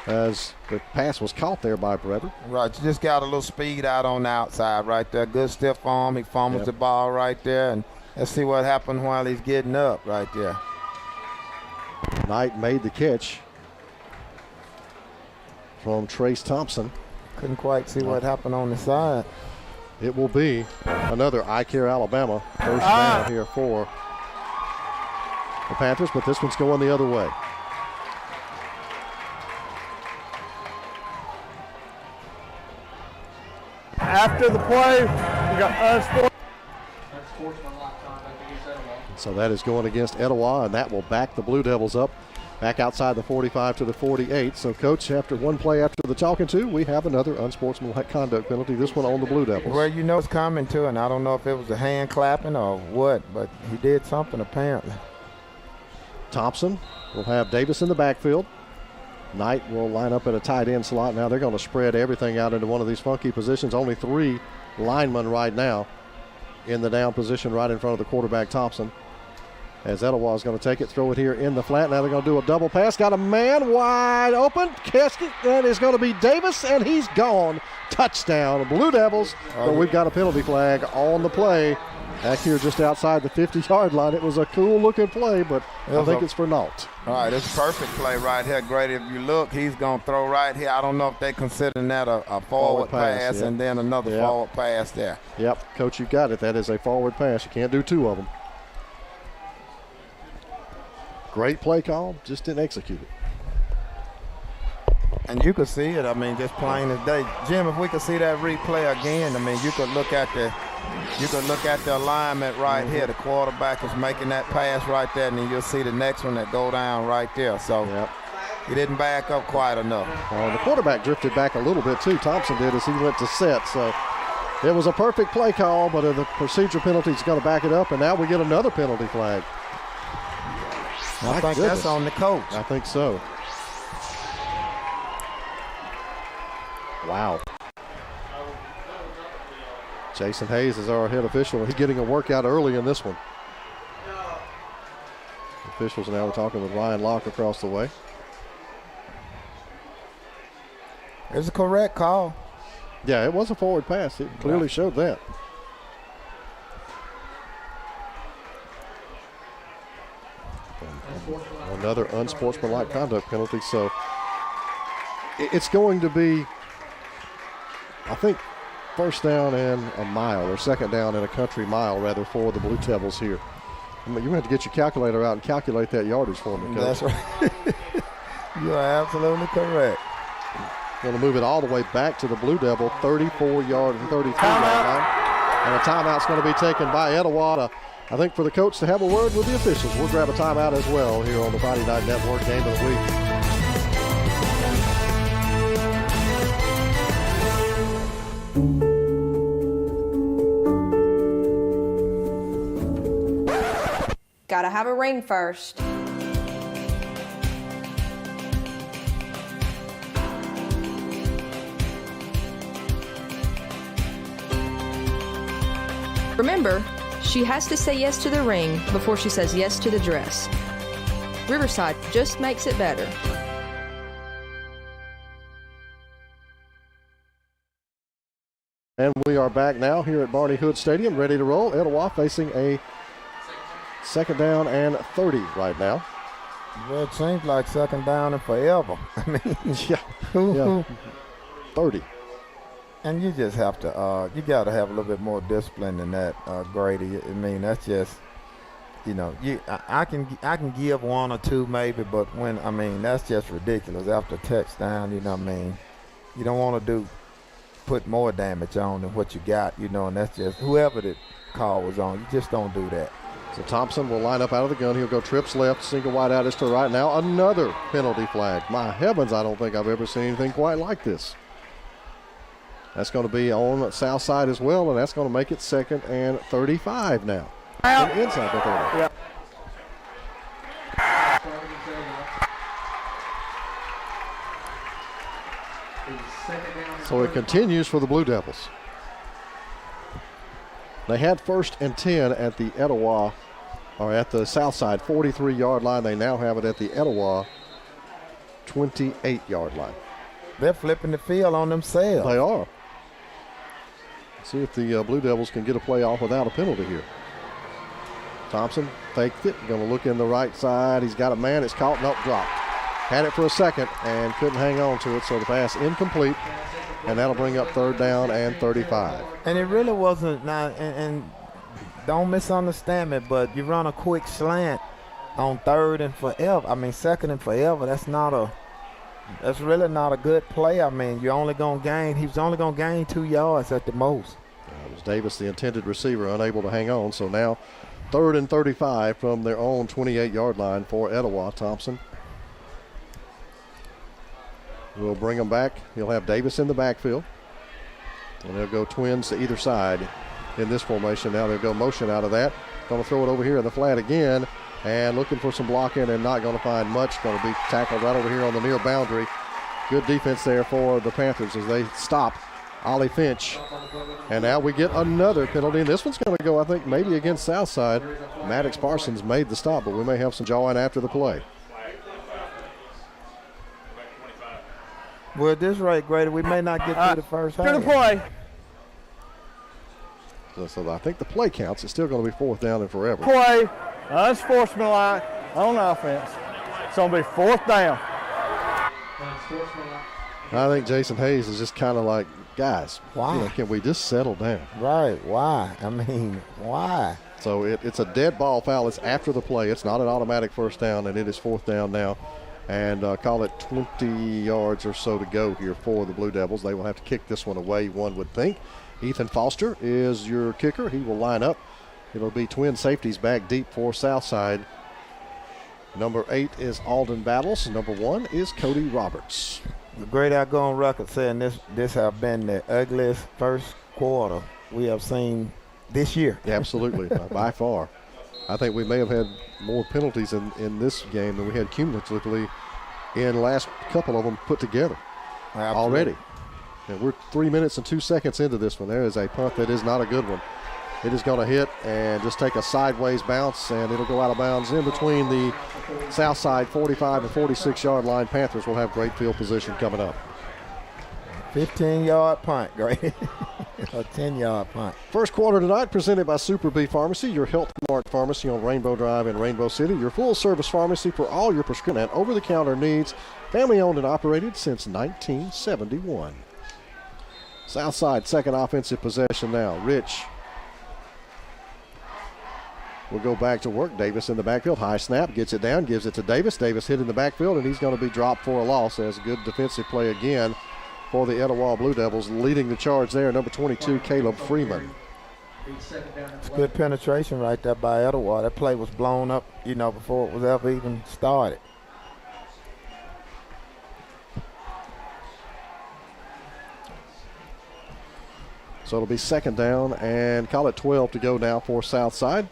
as the pass was caught there by Brever. Right, you just got a little speed out on the outside right there. Good stiff arm. He fumbles the ball right there, and let's see what happened while he's getting up right there. Knight made the catch from Trace Thompson. Couldn't quite see what happened on the side. It will be another iCare Alabama first down here for the Panthers, but this one's going the other way. After the play, we got unsportsmanlike. So that is going against Etowah, and that will back the Blue Devils up back outside the 45 to the 48. So, Coach, after one play after the talking to, we have another unsportsmanlike conduct penalty, this one on the Blue Devils. Well, it's coming to, and I don't know if it was a hand clapping or what, but he did something apparently. Thompson will have Davis in the backfield. Knight will line up at a tight end slot. Now they're going to spread everything out into one of these funky positions. Only 3 linemen right now in the down position right in front of the quarterback, Thompson. As Etowah is going to take it, throw it here in the flat. Now they're going to do a double pass. Got a man wide open. Catch it. That is going to be Davis, and he's gone. Touchdown, Blue Devils. But we've got a penalty flag on the play. Back here just outside the 50-yard line. It was a cool-looking play, but I think it's for naught. All right, it's a perfect play right here, Grady. If you look, he's going to throw right here. I don't know if they're considering that a forward pass and then another forward pass there. Yep, Coach, you got it. That is a forward pass. You can't do 2 of them. Great play call, just didn't execute it. And you could see it, just plain as day. Jim, if we could see that replay again, you could look at the alignment right here. The quarterback is making that pass right there, and then you'll see the next one that go down right there. So he didn't back up quite enough. The quarterback drifted back a little bit too. Thompson did as he went to set. So it was a perfect play call, but the procedure penalty is going to back it up, and now we get another penalty flag. I think that's on the coach. I think so. Wow. Jason Hayes is our head official. He's getting a workout early in this one. Officials now are talking with Ryan Locke across the way. It's a correct call. Yeah, it was a forward pass. It clearly showed that. Another unsportsmanlike conduct penalty. So it's going to be, I think, first down and a mile, or second down and a country mile, rather, for the Blue Devils here. You're going to have to get your calculator out and calculate that yardage for me, Coach. That's right. You are absolutely correct. Going to move it all the way back to the Blue Devil, 34-yard and 33-yard line. And a timeout's going to be taken by Etowah, I think, for the coach to have a word with the officials. We'll grab a timeout as well here on the Friday Night Network Game of the Week. Gotta have a ring first. Remember, she has to say yes to the ring before she says yes to the dress. Riverside just makes it better. And we are back now here at Barney Hood Stadium, ready to roll. Etowah facing a second down and 30 right now. Well, it seems like second down and forever. I mean, yeah. 30. And you just have to, you got to have a little bit more discipline than that, Grady. I mean, that's just, you know, I can give one or two maybe, but that's just ridiculous. After touchdown, you know what I mean? You don't want to put more damage on than what you got, you know, and that's just, whoever the call was on, you just don't do that. So Thompson will line up out of the gun. He'll go trips left, single wide out is to the right. Now another penalty flag. My heavens, I don't think I've ever seen anything quite like this. That's going to be on the south side as well, and that's going to make it second and 35 now. Inside the 30. Yeah. So it continues for the Blue Devils. They had first and 10 at the Etowah, or at the south side 43-yard line. They now have it at the Etowah 28-yard line. They're flipping the field on themselves. They are. See if the Blue Devils can get a play off without a penalty here. Thompson faked it, going to look in the right side. He's got a man, it's caught, nope, dropped. Had it for a second and couldn't hang on to it, so the pass incomplete, and that'll bring up third down and 35. And it really wasn't, and don't misunderstand me, but you run a quick slant on third and forever. I mean, second and forever, that's really not a good play. I mean, he was only going to gain 2 yards at the most. It was Davis, the intended receiver, unable to hang on. So now third and 35 from their own 28-yard line for Etowah. Thompson will bring them back. He'll have Davis in the backfield. And they'll go twins to either side in this formation. Now they'll go motion out of that. Going to throw it over here in the flat again. And looking for some blocking and not going to find much. Going to be tackled right over here on the near boundary. Good defense there for the Panthers as they stop Ollie Finch. And now we get another penalty. And this one's going to go, I think, maybe against Southside. Maddox Parsons made the stop, but we may have some jawing after the play. Well, at this rate, Grady, we may not get through the first half. To the play. So I think the play counts. It's still going to be fourth down and forever. Play. Unsportsmanlike on offense. It's going to be fourth down. I think Jason Hayes is just kind of like, guys, why? Can we just settle down? Right, why? I mean, why? So it's a dead ball foul. It's after the play. It's not an automatic first down, and it is fourth down now. And call it 20 yards or so to go here for the Blue Devils. They will have to kick this one away, one would think. Ethan Foster is your kicker. He will line up. It'll be twin safeties back deep for Southside. Number 8 is Alden Battles. Number 1 is Cody Roberts. The great outgoing record saying this have been the ugliest first quarter we have seen this year. Yeah, absolutely, by far. I think we may have had more penalties in this game than we had cumulatively in the last couple of them put together already. And we're 3 minutes and 2 seconds into this one. There is a punt that is not a good one. It is going to hit and just take a sideways bounce, and it'll go out of bounds in between the south side 45 and 46-yard line. Panthers will have great field position coming up. 15-yard punt, great. A 10-yard punt. First quarter tonight presented by Super B Pharmacy, your Health Mart pharmacy on Rainbow Drive in Rainbow City, your full-service pharmacy for all your prescription and over-the-counter needs. Family-owned and operated since 1971. Southside second offensive possession now. Rich will go back to work. Davis in the backfield. High snap. Gets it down. Gives it to Davis. Davis hit in the backfield, and he's going to be dropped for a loss. As good defensive play again for the Etowah Blue Devils. Leading the charge there, number 22, Caleb Freeman. It's good penetration right there by Etowah. That play was blown up, before it was ever even started. So it'll be second down and call it 12 to go now for Southside.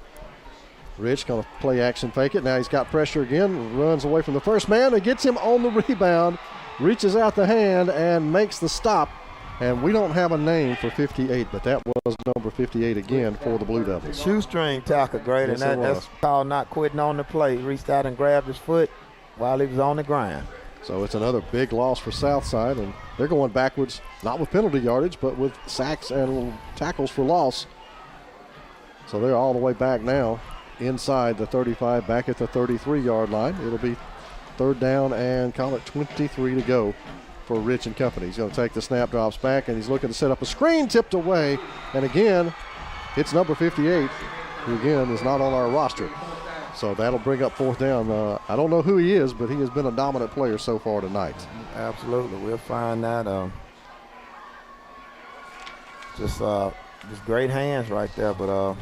Rich going to play action fake it. Now he's got pressure again, runs away from the first man and gets him on the rebound, reaches out the hand and makes the stop. And we don't have a name for 58, but that was number 58 again for the Blue Devils. Shoestring tackle, great, yes, and that's called not quitting on the play. He reached out and grabbed his foot while he was on the ground. So it's another big loss for Southside, and they're going backwards, not with penalty yardage, but with sacks and tackles for loss. So they're all the way back now inside the 35, back at the 33-yard line. It'll be third down and call it 23 to go for Rich and company. He's going to take the snap, drops back, and he's looking to set up a screen, tipped away. And again, it's number 58, who again is not on our roster. So that'll bring up fourth down. I don't know who he is, but he has been a dominant player so far tonight. Absolutely. We'll find that. Just great hands right there. But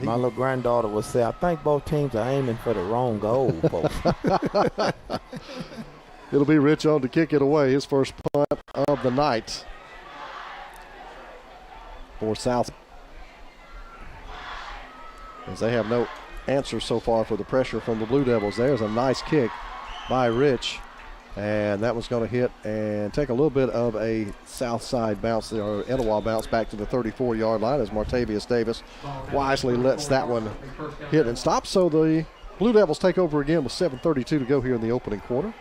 my little granddaughter would say, I think both teams are aiming for the wrong goal, folks. It'll be Rich on to kick it away. His first punt of the night for South. As they have no answer so far for the pressure from the Blue Devils. There's a nice kick by Rich, and that was going to hit and take a little bit of a south side bounce, or Etowah bounce back to the 34-yard line as Martavius Davis wisely lets that one hit and stop. So the Blue Devils take over again with 7:32 to go here in the opening quarter.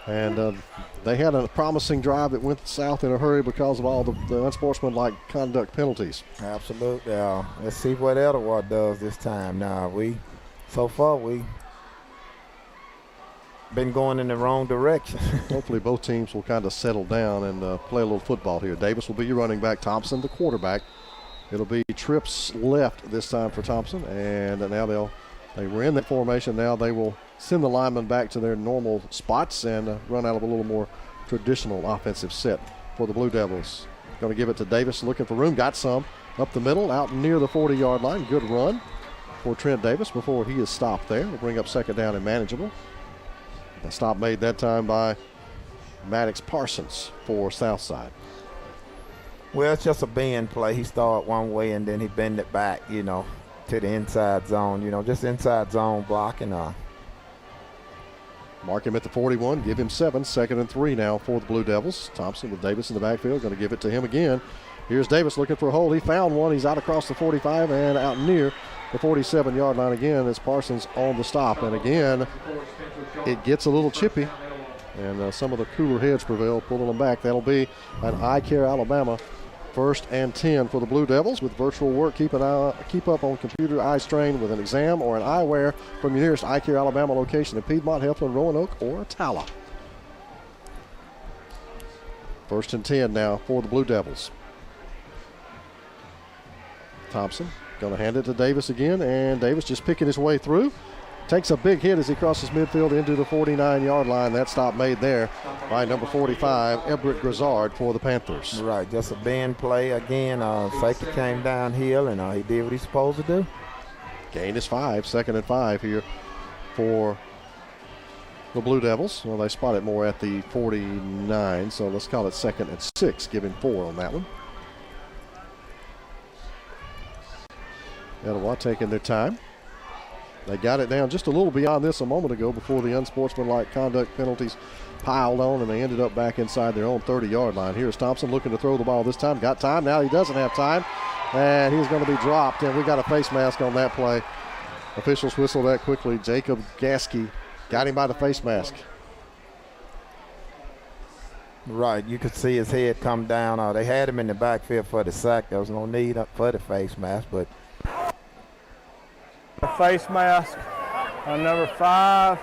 And they had a promising drive that went south in a hurry because of all the unsportsmanlike conduct penalties. Absolutely. Let's see what Etowah does this time. Now, so far we been going in the wrong direction. Hopefully both teams will kind of settle down and play a little football here. Davis will be your running back, Thompson the quarterback. It'll be trips left this time for Thompson, and now they were in that formation. Now they will send the linemen back to their normal spots and run out of a little more traditional offensive set for the Blue Devils. Going to give it to Davis, looking for room, got some up the middle, out near the 40-yard line. Good run for Trent Davis before he is stopped there. We'll bring up second down and manageable. A stop made that time by Maddox Parsons for Southside. Well, it's just a bend play. He started one way and then he bend it back, to the inside zone, just inside zone blocking. Mark him at the 41, give him 7, 2nd and 3 now for the Blue Devils. Thompson with Davis in the backfield, going to give it to him again. Here's Davis looking for a hole. He found one. He's out across the 45 and out near the 47-yard line again as Parsons on the stop. And again, it gets a little chippy, and some of the cooler heads prevail, pulling them back. That'll be an iCare Alabama 1st and 10 for the Blue Devils. With virtual work, keep up on computer eye strain with an exam or an eyewear from your nearest iCare Alabama location in Piedmont, Heflin, Roanoke, or Tala. 1st and 10 now for the Blue Devils. Thompson going to hand it to Davis again, and Davis just picking his way through. Takes a big hit as he crosses midfield into the 49-yard line. That stop made there by number 45, Everett Grizzard for the Panthers. Right, just a bend play again. Safety came downhill, and he did what he's supposed to do. Gain is 5, 2nd and 5 here for the Blue Devils. Well, they spot it more at the 49, so let's call it 2nd and 6. Give him 4 on that one. Etowah taking their time. They got it down just a little beyond this a moment ago before the unsportsmanlike conduct penalties piled on, and they ended up back inside their own 30-yard line. Here's Thompson looking to throw the ball this time. Got time. Now he doesn't have time, and he's going to be dropped, and we got a face mask on that play. Officials whistle that quickly. Jacob Gasky got him by the face mask. Right, you could see his head come down. They had him in the backfield for the sack. There was no need for the face mask, but the face mask on number 5.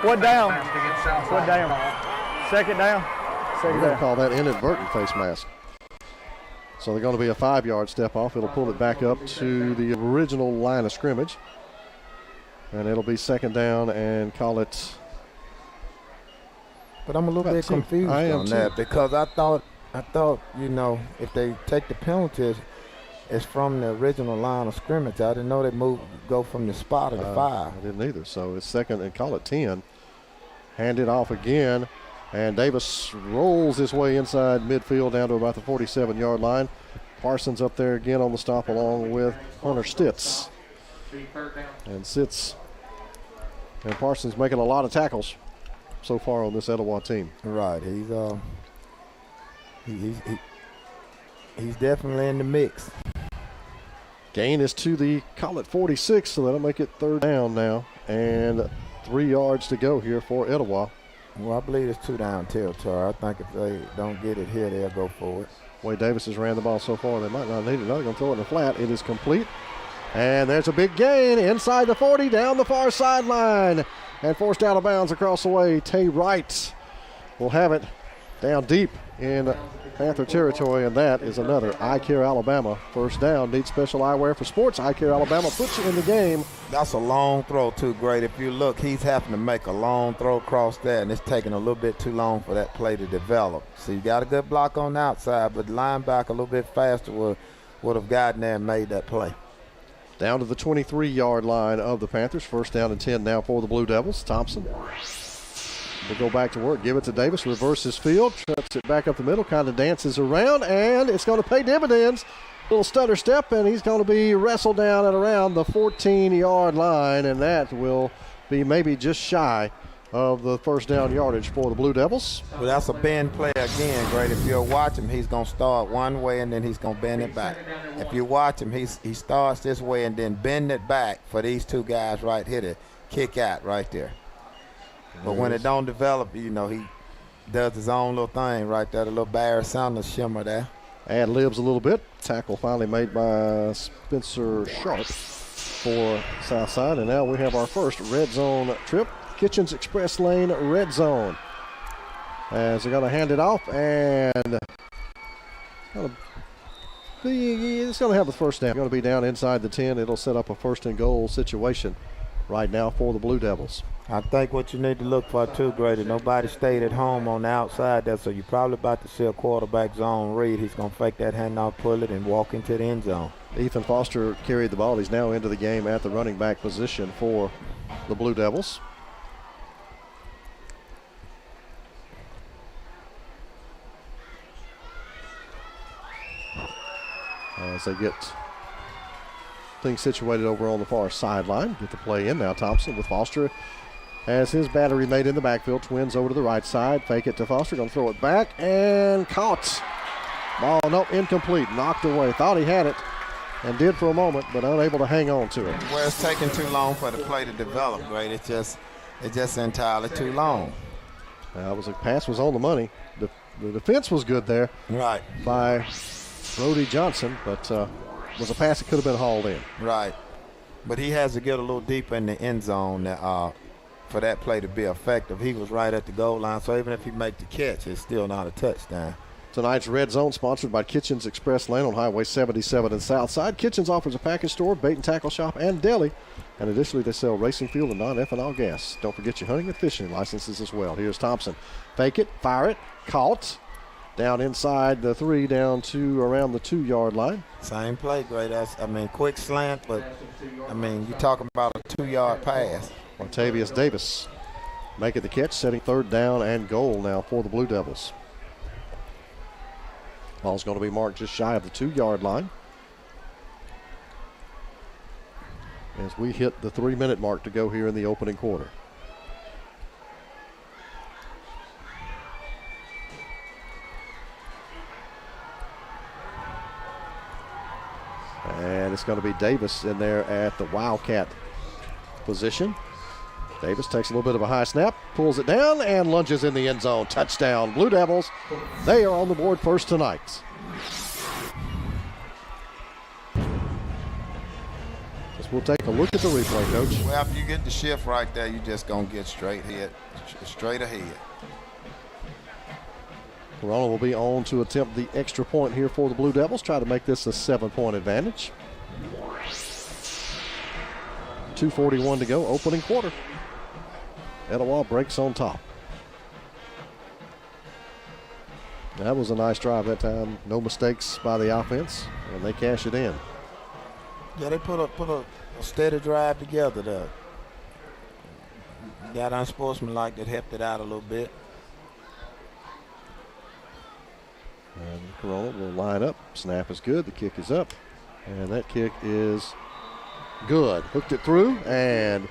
What down? What down? Second down. We're going to call that inadvertent face mask. So they're going to be a 5-yard step off. It'll pull it back up to the original line of scrimmage. And it'll be second down and call it But I'm a little bit confused on that because I thought, if they take the penalties, it's from the original line of scrimmage. I didn't know they go from the spot of the 5. I didn't either. So it's second and call it 10. Hand it off again. And Davis rolls his way inside midfield down to about the 47-yard line. Parsons up there again on the stop along with Hunter Stitz. And Parsons making a lot of tackles so far on this Etowah team. Right. He's definitely in the mix. Gain is to the call it 46, so that'll make it third down now. And 3 yards to go here for Etowah. Well, I believe it's 2 down territory. I think if they don't get it here, they'll go for it. Way Davis has ran the ball so far, they might not need it. They're going to throw it in the flat. It is complete. And there's a big gain inside the 40, down the far sideline. And forced out of bounds across the way. Tay Wright will have it down deep in Panther territory, and that is another I Care Alabama first down. Need special eyewear for sports. I Care Alabama puts you in the game. That's a long throw too, great. If you look, he's having to make a long throw across that, and it's taking a little bit too long for that play to develop. So you got a good block on the outside, but the linebacker a little bit faster would have gotten there and made that play. Down to the 23-yard line of the Panthers. First down and 10 now for the Blue Devils. Thompson will go back to work. Give it to Davis. Reverses field. Cuts it back up the middle. Kind of dances around. And it's going to pay dividends. Little stutter step. And he's going to be wrestled down at around the 14-yard line. And that will be maybe just shy of the first down yardage for the Blue Devils. Well, that's a bend play again, great. If you'll watch him, he's going to start one way and then he's going to bend it back. If you watch him, he starts this way and then bend it back for these two guys right here to kick out right there. But when it don't develop, he does his own little thing right there, the little Barry Sanders shimmer there. Ad-libs a little bit. Tackle finally made by Spencer Sharp for Southside. And now we have our first red zone trip. Kitchens Express Lane red zone. As they're going to hand it off, and it's going to have the first down. Going to be down inside the 10. It'll set up a first and goal situation right now for the Blue Devils. I think what you need to look for too, Grady, nobody stayed at home on the outside there, so you're probably about to see a quarterback zone read. He's going to fake that handoff, pull it, and walk into the end zone. Ethan Foster carried the ball. He's now into the game at the running back position for the Blue Devils. As they get things situated over on the far sideline. Get the play in now. Thompson with Foster has his battery made in the backfield. Twins over to the right side. Fake it to Foster. Going to throw it back and caught. Ball, no, incomplete. Knocked away. Thought he had it and did for a moment, but unable to hang on to it. Well, it's taking too long for the play to develop, great. It's just entirely too long. The pass was on the money. The defense was good there. Right. By Brody Johnson, but was a pass that could have been hauled in. Right. But he has to get a little deeper in the end zone for that play to be effective. He was right at the goal line, so even if he makes the catch, it's still not a touchdown. Tonight's Red Zone sponsored by Kitchens Express Lane on Highway 77 in Southside. Kitchens offers a package store, bait and tackle shop, and deli. And additionally, they sell racing fuel and non-ethanol gas. Don't forget your hunting and fishing licenses as well. Here's Thompson. Fake it, fire it, caught. Down inside the 3, down to around the 2-yard line. Same play, great. Quick slant, but, you're talking about a 2-yard pass. Montavious Davis making the catch, setting third down and goal now for the Blue Devils. Ball's going to be marked just shy of the 2-yard line. As we hit the 3-minute mark to go here in the opening quarter. And it's going to be Davis in there at the Wildcat position. Davis takes a little bit of a high snap, pulls it down, and lunges in the end zone. Touchdown, Blue Devils. They are on the board first tonight. We'll take a look at the replay, Coach. Well, after you get the shift right there, you're just going to get straight ahead. Corona will be on to attempt the extra point here for the Blue Devils. Try to make this a 7-point advantage. 2:41 to go, opening quarter. Etowah breaks on top. That was a nice drive that time. No mistakes by the offense, and they cash it in. Yeah, they put a steady drive together there. Got unsportsmanlike that helped it out a little bit. And Corona will line up. Snap is good. The kick is up. And that kick is good. Hooked it through, and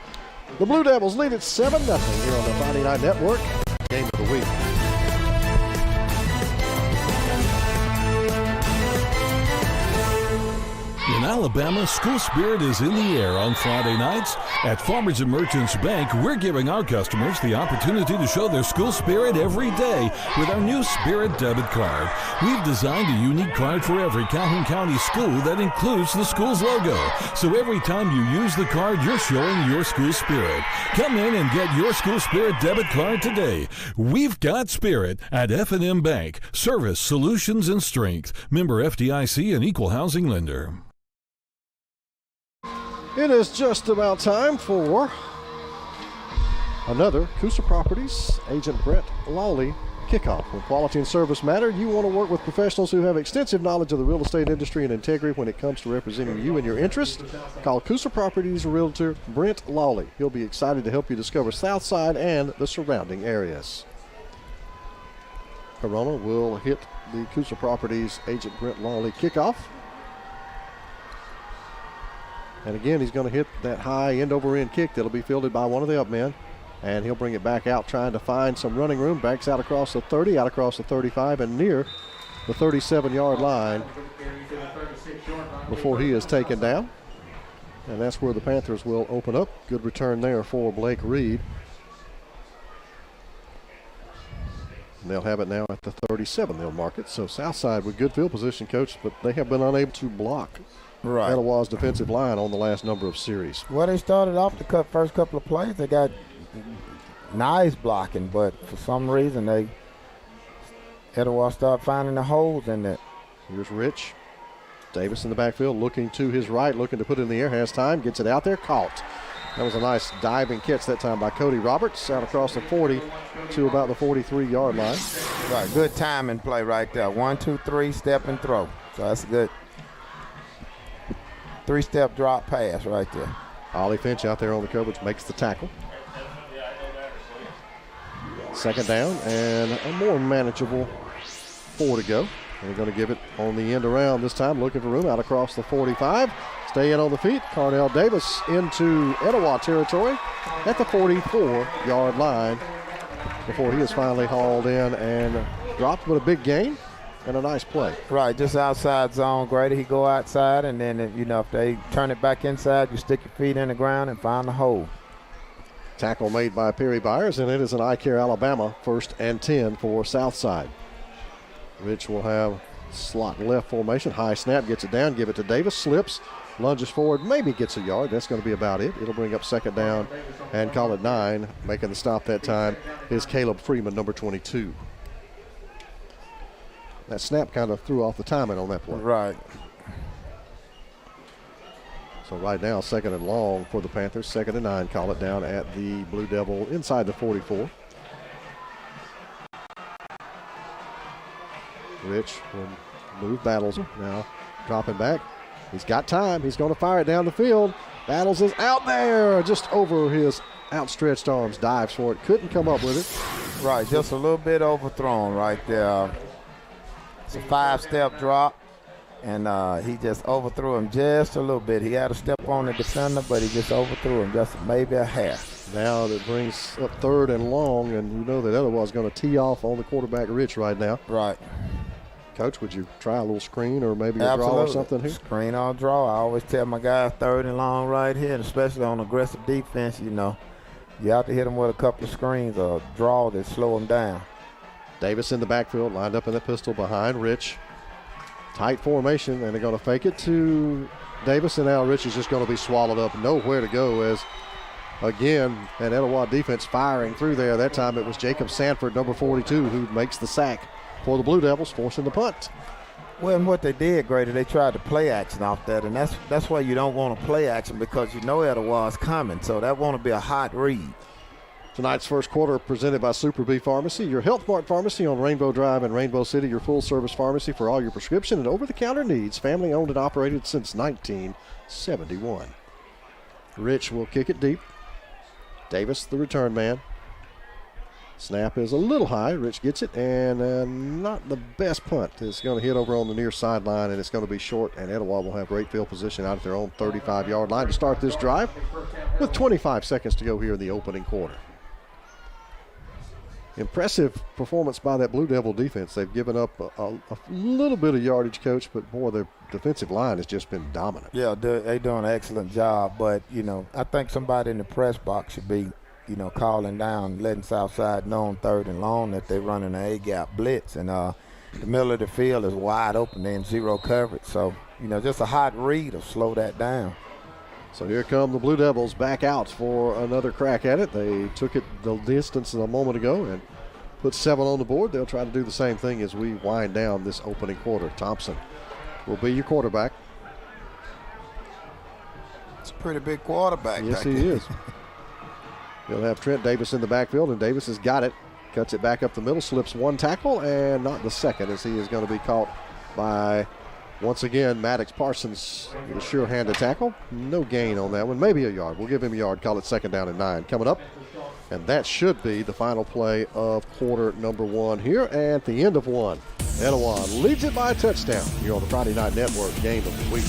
the Blue Devils lead it 7-0 here on the Friday Night Network. Game of the week. In Alabama, school spirit is in the air on Friday nights. At Farmers and Merchants Bank, we're giving our customers the opportunity to show their school spirit every day with our new Spirit debit card. We've designed a unique card for every Calhoun County school that includes the school's logo. So every time you use the card, you're showing your school spirit. Come in and get your school spirit debit card today. We've got spirit at FNN Bank. Service, solutions, and strength. Member FDIC and equal housing lender. It is just about time for another Coosa Properties Agent Brett Lawley kickoff. When quality and service matter, you want to work with professionals who have extensive knowledge of the real estate industry and integrity when it comes to representing you and your interests. Call Coosa Properties Realtor Brent Lawley. He'll be excited to help you discover Southside and the surrounding areas. Corona will hit the Coosa Properties Agent Brent Lawley kickoff. And again, he's going to hit that high end-over-end kick that'll be fielded by one of the up men. And he'll bring it back out, trying to find some running room. Backs out across the 30, out across the 35, and near the 37-yard line before he is taken down. And that's where the Panthers will open up. Good return there for Blake Reed. And they'll have it now at the 37. They'll mark it. So Southside with good field position, Coach, but they have been unable to block Etowah's defensive line on the last number of series. Well, they started off the first couple of plays. They got nice blocking, but for some reason Etowah started finding the holes in it. Here's Rich. Davis in the backfield, looking to his right, looking to put it in the air, has time, gets it out there, caught. That was a nice diving catch that time by Cody Roberts, out across the 40 to about the 43-yard line. Right, good timing play right there. 1, 2, 3, step and throw. So that's a good 3-step drop pass right there. Ollie Finch out there on the coverage makes the tackle. Second down and a more manageable 4 to go. And they're going to give it on the end around this time, looking for room out across the 45. Staying on the feet, Carnell Davis into Etowah territory at the 44-yard line before he is finally hauled in and dropped, but a big gain. And a nice play. Right, just outside zone. Grady, he go outside, and then, if they turn it back inside, you stick your feet in the ground and find the hole. Tackle made by Perry Byers, and it is an iCare Alabama 1st and 10 for Southside. Rich will have slot left formation. High snap, gets it down, give it to Davis, slips, lunges forward, maybe gets a yard. That's going to be about it. It'll bring up second down and call it 9. Making the stop that time is Caleb Freeman, number 22. That snap kind of threw off the timing on that play. Right. So right now, second and long for the Panthers. 2nd and 9, call it down at the Blue Devil inside the 44. Rich will move Battles now, dropping back. He's got time. He's going to fire it down the field. Battles is out there, just over his outstretched arms. Dives for it. Couldn't come up with it. Right, just a little bit overthrown right there. It's a 5-step drop, and he just overthrew him just a little bit. He had to step on the defender, but he just overthrew him just maybe a hair. Now that brings up 3rd and long, and you know that Etowah is going to tee off on the quarterback, Rich, right now. Right. Coach, would you try a little screen or maybe a Absolutely. draw or something here? Screen or draw. I always tell my guys 3rd and long right here, and especially on aggressive defense, you have to hit them with a couple of screens or draw that slow them down. Davis in the backfield, lined up in the pistol behind Rich. Tight formation, and they're going to fake it to Davis, and now Rich is just going to be swallowed up. Nowhere to go as, again, that Etowah defense firing through there. That time it was Jacob Sanford, number 42, who makes the sack for the Blue Devils, forcing the punt. Well, and what they did, Grady, they tried to play action off that, and that's why you don't want to play action, because you know Etowah's coming, so that want to be a hot read. Tonight's first quarter presented by Super B Pharmacy, your Health Mart pharmacy on Rainbow Drive in Rainbow City, your full-service pharmacy for all your prescription and over-the-counter needs, family-owned and operated since 1971. Rich will kick it deep. Davis, the return man. Snap is a little high. Rich gets it, and not the best punt. It's going to hit over on the near sideline, and it's going to be short, and Etowah will have great field position out at their own 35-yard line to start this drive with 25 seconds to go here in the opening quarter. Impressive performance by that Blue Devil defense. They've given up a little bit of yardage, Coach, but boy, their defensive line has just been dominant. Yeah, they're doing an excellent job, but, I think somebody in the press box should be calling down, letting Southside know on 3rd and long that they're running an A-gap blitz. And the middle of the field is wide open. They're in zero coverage. So, just a hot read will slow that down. So here come the Blue Devils back out for another crack at it. They took it the distance a moment ago and put 7 on the board. They'll try to do the same thing as we wind down this opening quarter. Thompson will be your quarterback. It's a pretty big quarterback. Yes, he is. He'll have Trent Davis in the backfield, and Davis has got it. Cuts it back up the middle, slips one tackle, and not the second, as he is going to be caught by, once again, Maddox Parsons with a sure-handed tackle. No gain on that one. Maybe a yard. We'll give him a yard. Call it 2nd down and 9. Coming up, and that should be the final play of quarter number 1 here at the end of 1. Etowah leads it by a touchdown here on the Friday Night Network Game of the Week.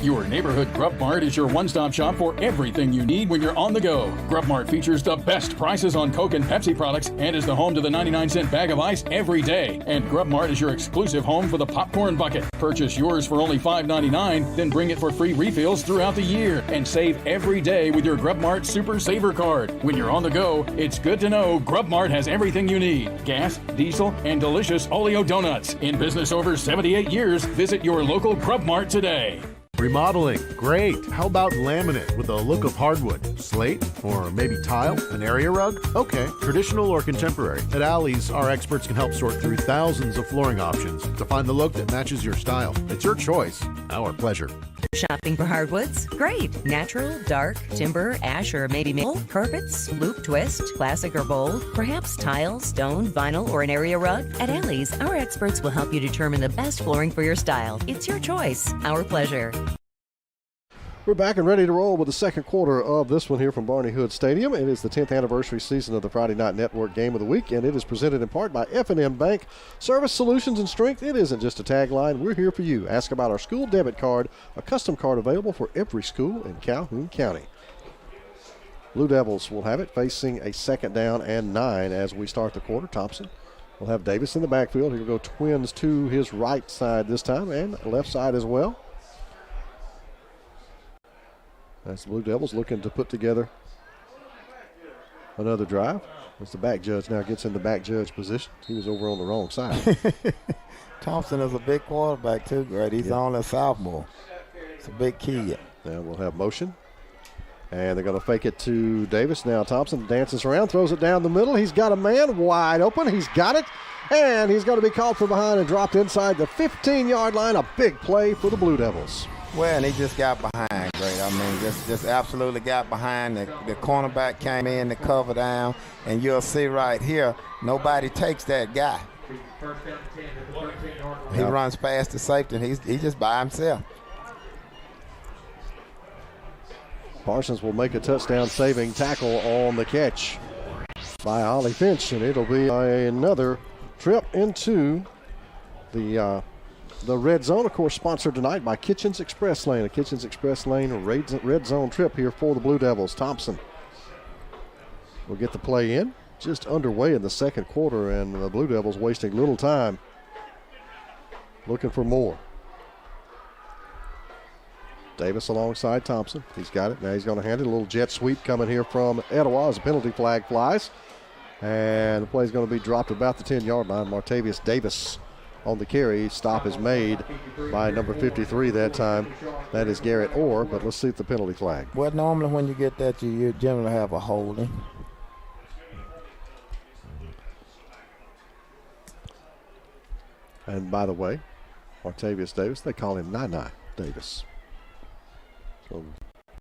Your neighborhood Grub Mart is your one-stop shop for everything you need when you're on the go. Grub Mart features the best prices on Coke and Pepsi products and is the home to the 99-cent bag of ice every day. And Grub Mart is your exclusive home for the popcorn bucket. Purchase yours for only $5.99, then bring it for free refills throughout the year. And save every day with your Grub Mart Super Saver card. When you're on the go, it's good to know Grub Mart has everything you need. Gas, diesel, and delicious Oleo donuts. In business over 78 years, visit your local Grub Mart today. Remodeling, great. How about laminate with a look of hardwood? Slate? Or maybe tile? An area rug? Okay. Traditional or contemporary? At Alley's, our experts can help sort through thousands of flooring options to find the look that matches your style. It's your choice. Our pleasure. Shopping for hardwoods? Great. Natural, dark, timber, ash, or maybe maple, carpets, loop twist, classic or bold, perhaps tile, stone, vinyl, or an area rug? At Alley's, our experts will help you determine the best flooring for your style. It's your choice. Our pleasure. We're back and ready to roll with the second quarter of this one here from Barney Hood Stadium. It is the 10th anniversary season of the Friday Night Network Game of the Week, and it is presented in part by FNN Bank. Service, solutions, and strength. It isn't just a tagline. We're here for you. Ask about our school debit card, a custom card available for every school in Calhoun County. Blue Devils will have it facing a 2nd down and 9 as we start the quarter. Thompson will have Davis in the backfield. He'll go twins to his right side this time and left side as well. That's the Blue Devils looking to put together another drive. As the back judge now gets in the back judge position. He was over on the wrong side. Thompson is a big quarterback too, Greg. He's only a sophomore. It's a big kid. Now we'll have motion. And they're going to fake it to Davis. Now Thompson dances around, throws it down the middle. He's got a man wide open. He's got it. And he's going to be caught from behind and dropped inside the 15-yard line. A big play for the Blue Devils. Well, and he just got behind, great. I mean, just absolutely got behind. The cornerback came in to cover down, and you'll see right here, nobody takes that guy. He runs past the safety, and he's just by himself. Parsons will make a touchdown-saving tackle on the catch by Ollie Finch, and it'll be another trip into the red zone, of course, sponsored tonight by Kitchens Express Lane. A Kitchens Express Lane red zone trip here for the Blue Devils. Thompson will get the play in. Just underway in the second quarter, and the Blue Devils wasting little time looking for more. Davis alongside Thompson. He's got it. Now he's going to hand it. A little jet sweep coming here from Etowah as a penalty flag flies. And the play is going to be dropped about the 10-yard line. Martavius Davis on the carry. Stop is made by number 53 that time. That is Garrett Orr, but let's see if the penalty flag. Well, normally when you get that, you generally have a holding. And by the way, Martavius Davis, they call him Nine Davis. So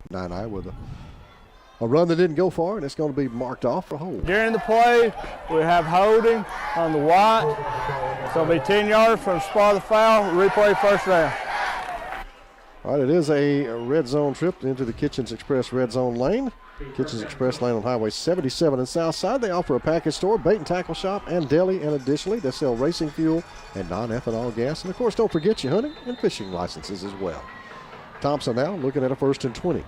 Nine with a run that didn't go far, and it's going to be marked off for hold. During the play, we have holding on the white. So it'll be 10 yards from the spot of the foul. Replay first down. All right, it is a red zone trip into the Kitchens Express red zone lane. Kitchens Express lane on Highway 77 in Southside. They offer a package store, bait and tackle shop, and deli, and additionally, they sell racing fuel and non-ethanol gas. And, of course, don't forget your hunting and fishing licenses as well. Thompson now looking at a 1st and 20.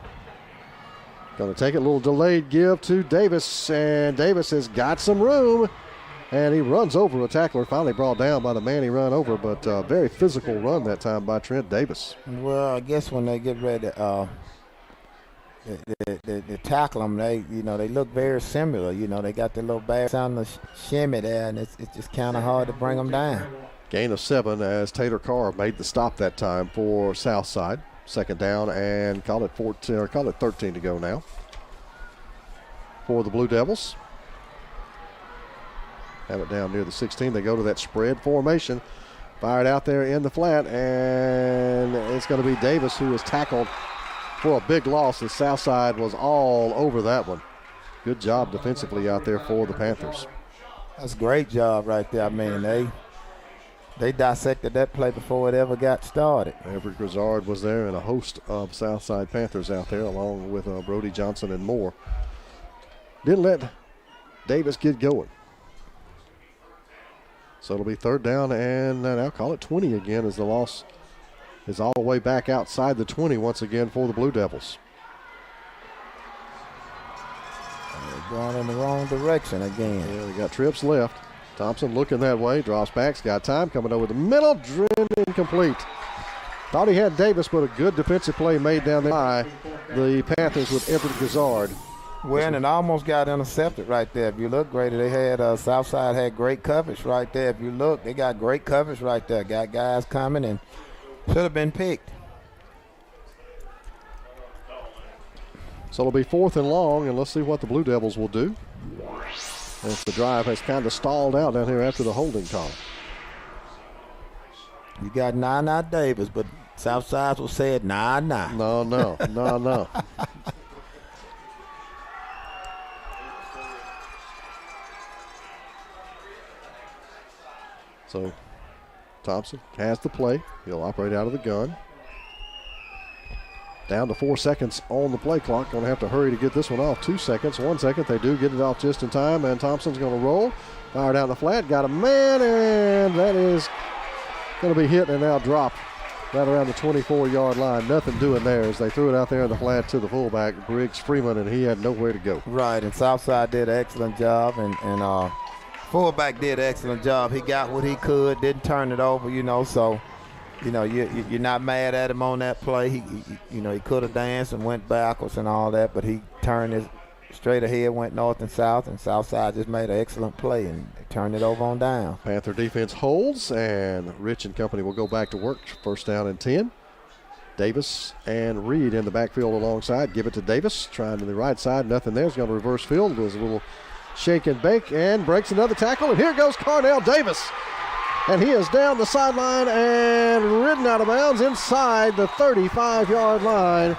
Going to take it, a little delayed give to Davis, and Davis has got some room. And he runs over a tackler, finally brought down by the man he run over, but very physical run that time by Trent Davis. Well, I guess when they get ready to tackle them, they look very similar. They got the little bass on the shimmy there, and it's just kind of hard to bring them down. Gain of 7 as Taylor Carr made the stop that time for Southside. 2nd down and call it 14 or call it 13 to go now for the Blue Devils. Have it down near the 16. They go to that spread formation. Fired out there in the flat, and it's going to be Davis who is tackled for a big loss. The Southside was all over that one. Good job defensively out there for the Panthers. That's a great job right there. I mean, they dissected that play before it ever got started. Everett Grizzard was there and a host of Southside Panthers out there along with Brody Johnson and more. Didn't let Davis get going. So it'll be 3rd down and now call it 20 again as the loss is all the way back outside the 20 once again for the Blue Devils. They're going in the wrong direction again. Yeah, they got trips left. Thompson looking that way, drops back, got time, coming over the middle, driven incomplete. Thought he had Davis, but a good defensive play made down there by the Panthers with Everett Grizzard. Well, and it almost got intercepted right there. If you look, Grady, they had Southside had great coverage right there. If you look, they got great coverage right there. Got guys coming and should have been picked. So it'll be 4th and long, and let's see what the Blue Devils will do. As the drive has kind of stalled out down here after the holding call. You got Nine Davis, but Southside will say it, nah. No. So Thompson has the play. He'll operate out of the gun. Down to 4 seconds on the play clock. Going to have to hurry to get this one off. 2 seconds, 1 second. They do get it off just in time, and Thompson's going to roll. Fire down the flat. Got a man, and that is going to be hit and now dropped right around the 24-yard line. Nothing doing there as they threw it out there in the flat to the fullback, Briggs Freeman, and he had nowhere to go. Right, and Southside did an excellent job, and fullback did an excellent job. He got what he could, didn't turn it over, so, you're not mad at him on that play. He could have danced and went backwards and all that, but he turned it straight ahead, went north and Southside just made an excellent play and turned it over on down. Panther defense holds, and Rich and company will go back to work. 1st down and 10. Davis and Reed in the backfield alongside. Give it to Davis, trying to the right side. Nothing there. He's going to reverse field. Does a little shake and bake and breaks another tackle. And here goes Carnell Davis. And he is down the sideline and ridden out of bounds inside the 35-yard line.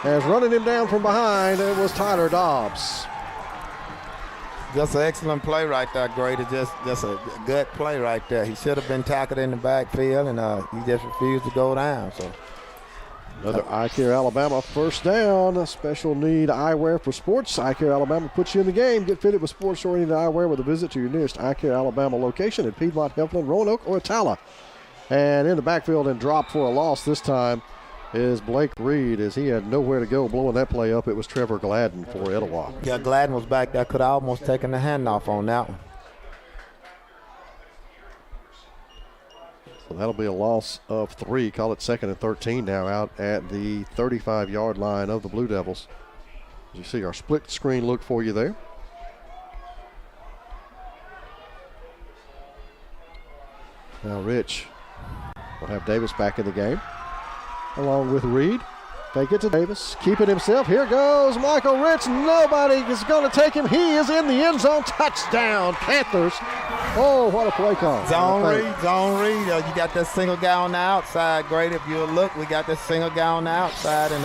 As running him down from behind, it was Tyler Dobbs. Just an excellent play right there, Grady. Just a good play right there. He should have been tackled in the backfield, and he just refused to go down. So another Eye Care Alabama 1st down. Special need eyewear for sports. Eye Care Alabama puts you in the game. Get fitted with sports-oriented eyewear with a visit to your nearest Eye Care Alabama location at Piedmont, Heflin, Roanoke, or Atala. And in the backfield and dropped for a loss this time is Blake Reed, as he had nowhere to go blowing that play up. It was Trevor Gladden for Etowah. Yeah, Gladden was back there. Could have almost taken the handoff on that one. So that'll be a loss of 3. Call it 2nd and 13 now out at the 35-yard line of the Blue Devils. As you see our split screen look for you there. Now Rich will have Davis back in the game along with Reed. Take it to Davis, keep it himself. Here goes Michael Rich. Nobody is going to take him. He is in the end zone. Touchdown, Panthers. Oh, what a play call. Zone read. You got that single guy on the outside. Great. If you look, we got that single guy on the outside. And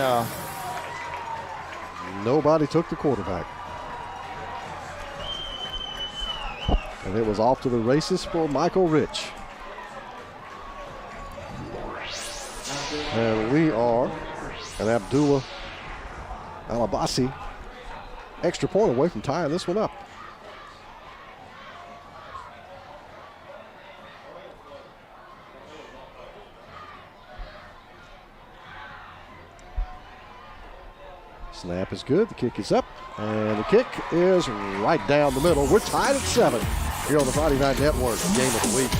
nobody took the quarterback. And it was off to the races for Michael Rich. And we are an Abdullah Alabasi extra point away from tying this one up. Snap is good. The kick is up. And the kick is right down the middle. We're tied at 7 here on the Friday Night Network Game of the Week.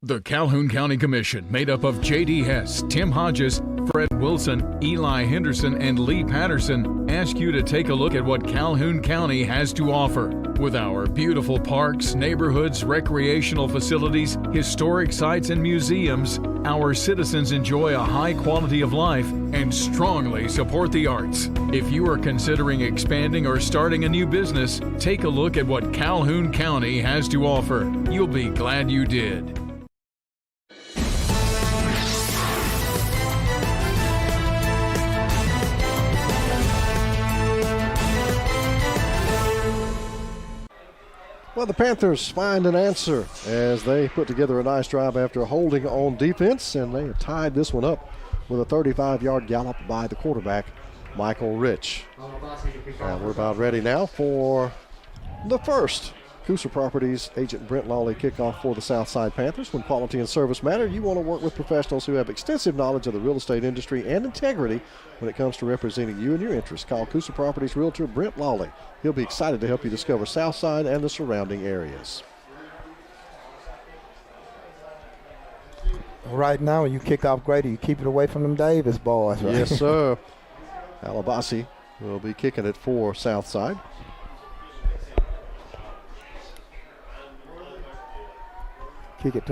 The Calhoun County Commission, made up of J.D. Hess, Tim Hodges, Fred Wilson, Eli Henderson, and Lee Patterson, ask you to take a look at what Calhoun County has to offer. With our beautiful parks, neighborhoods, recreational facilities, historic sites, and museums, our citizens enjoy a high quality of life and strongly support the arts. If you are considering expanding or starting a new business, take a look at what Calhoun County has to offer. You'll be glad you did. Well, the Panthers find an answer as they put together a nice drive after holding on defense, and they have tied this one up with a 35-yard gallop by the quarterback, Michael Rich. And we're about ready now for the first Coosa Properties Agent Brent Lawley kickoff for the Southside Panthers. When quality and service matter, you want to work with professionals who have extensive knowledge of the real estate industry and integrity when it comes to representing you and your interests. Call Coosa Properties Realtor Brent Lawley. He'll be excited to help you discover Southside and the surrounding areas. right now, when you kick off Grady, you keep it away from them Davis boys, right? Yes, sir. Alabasi will be kicking it for Southside. Kick it to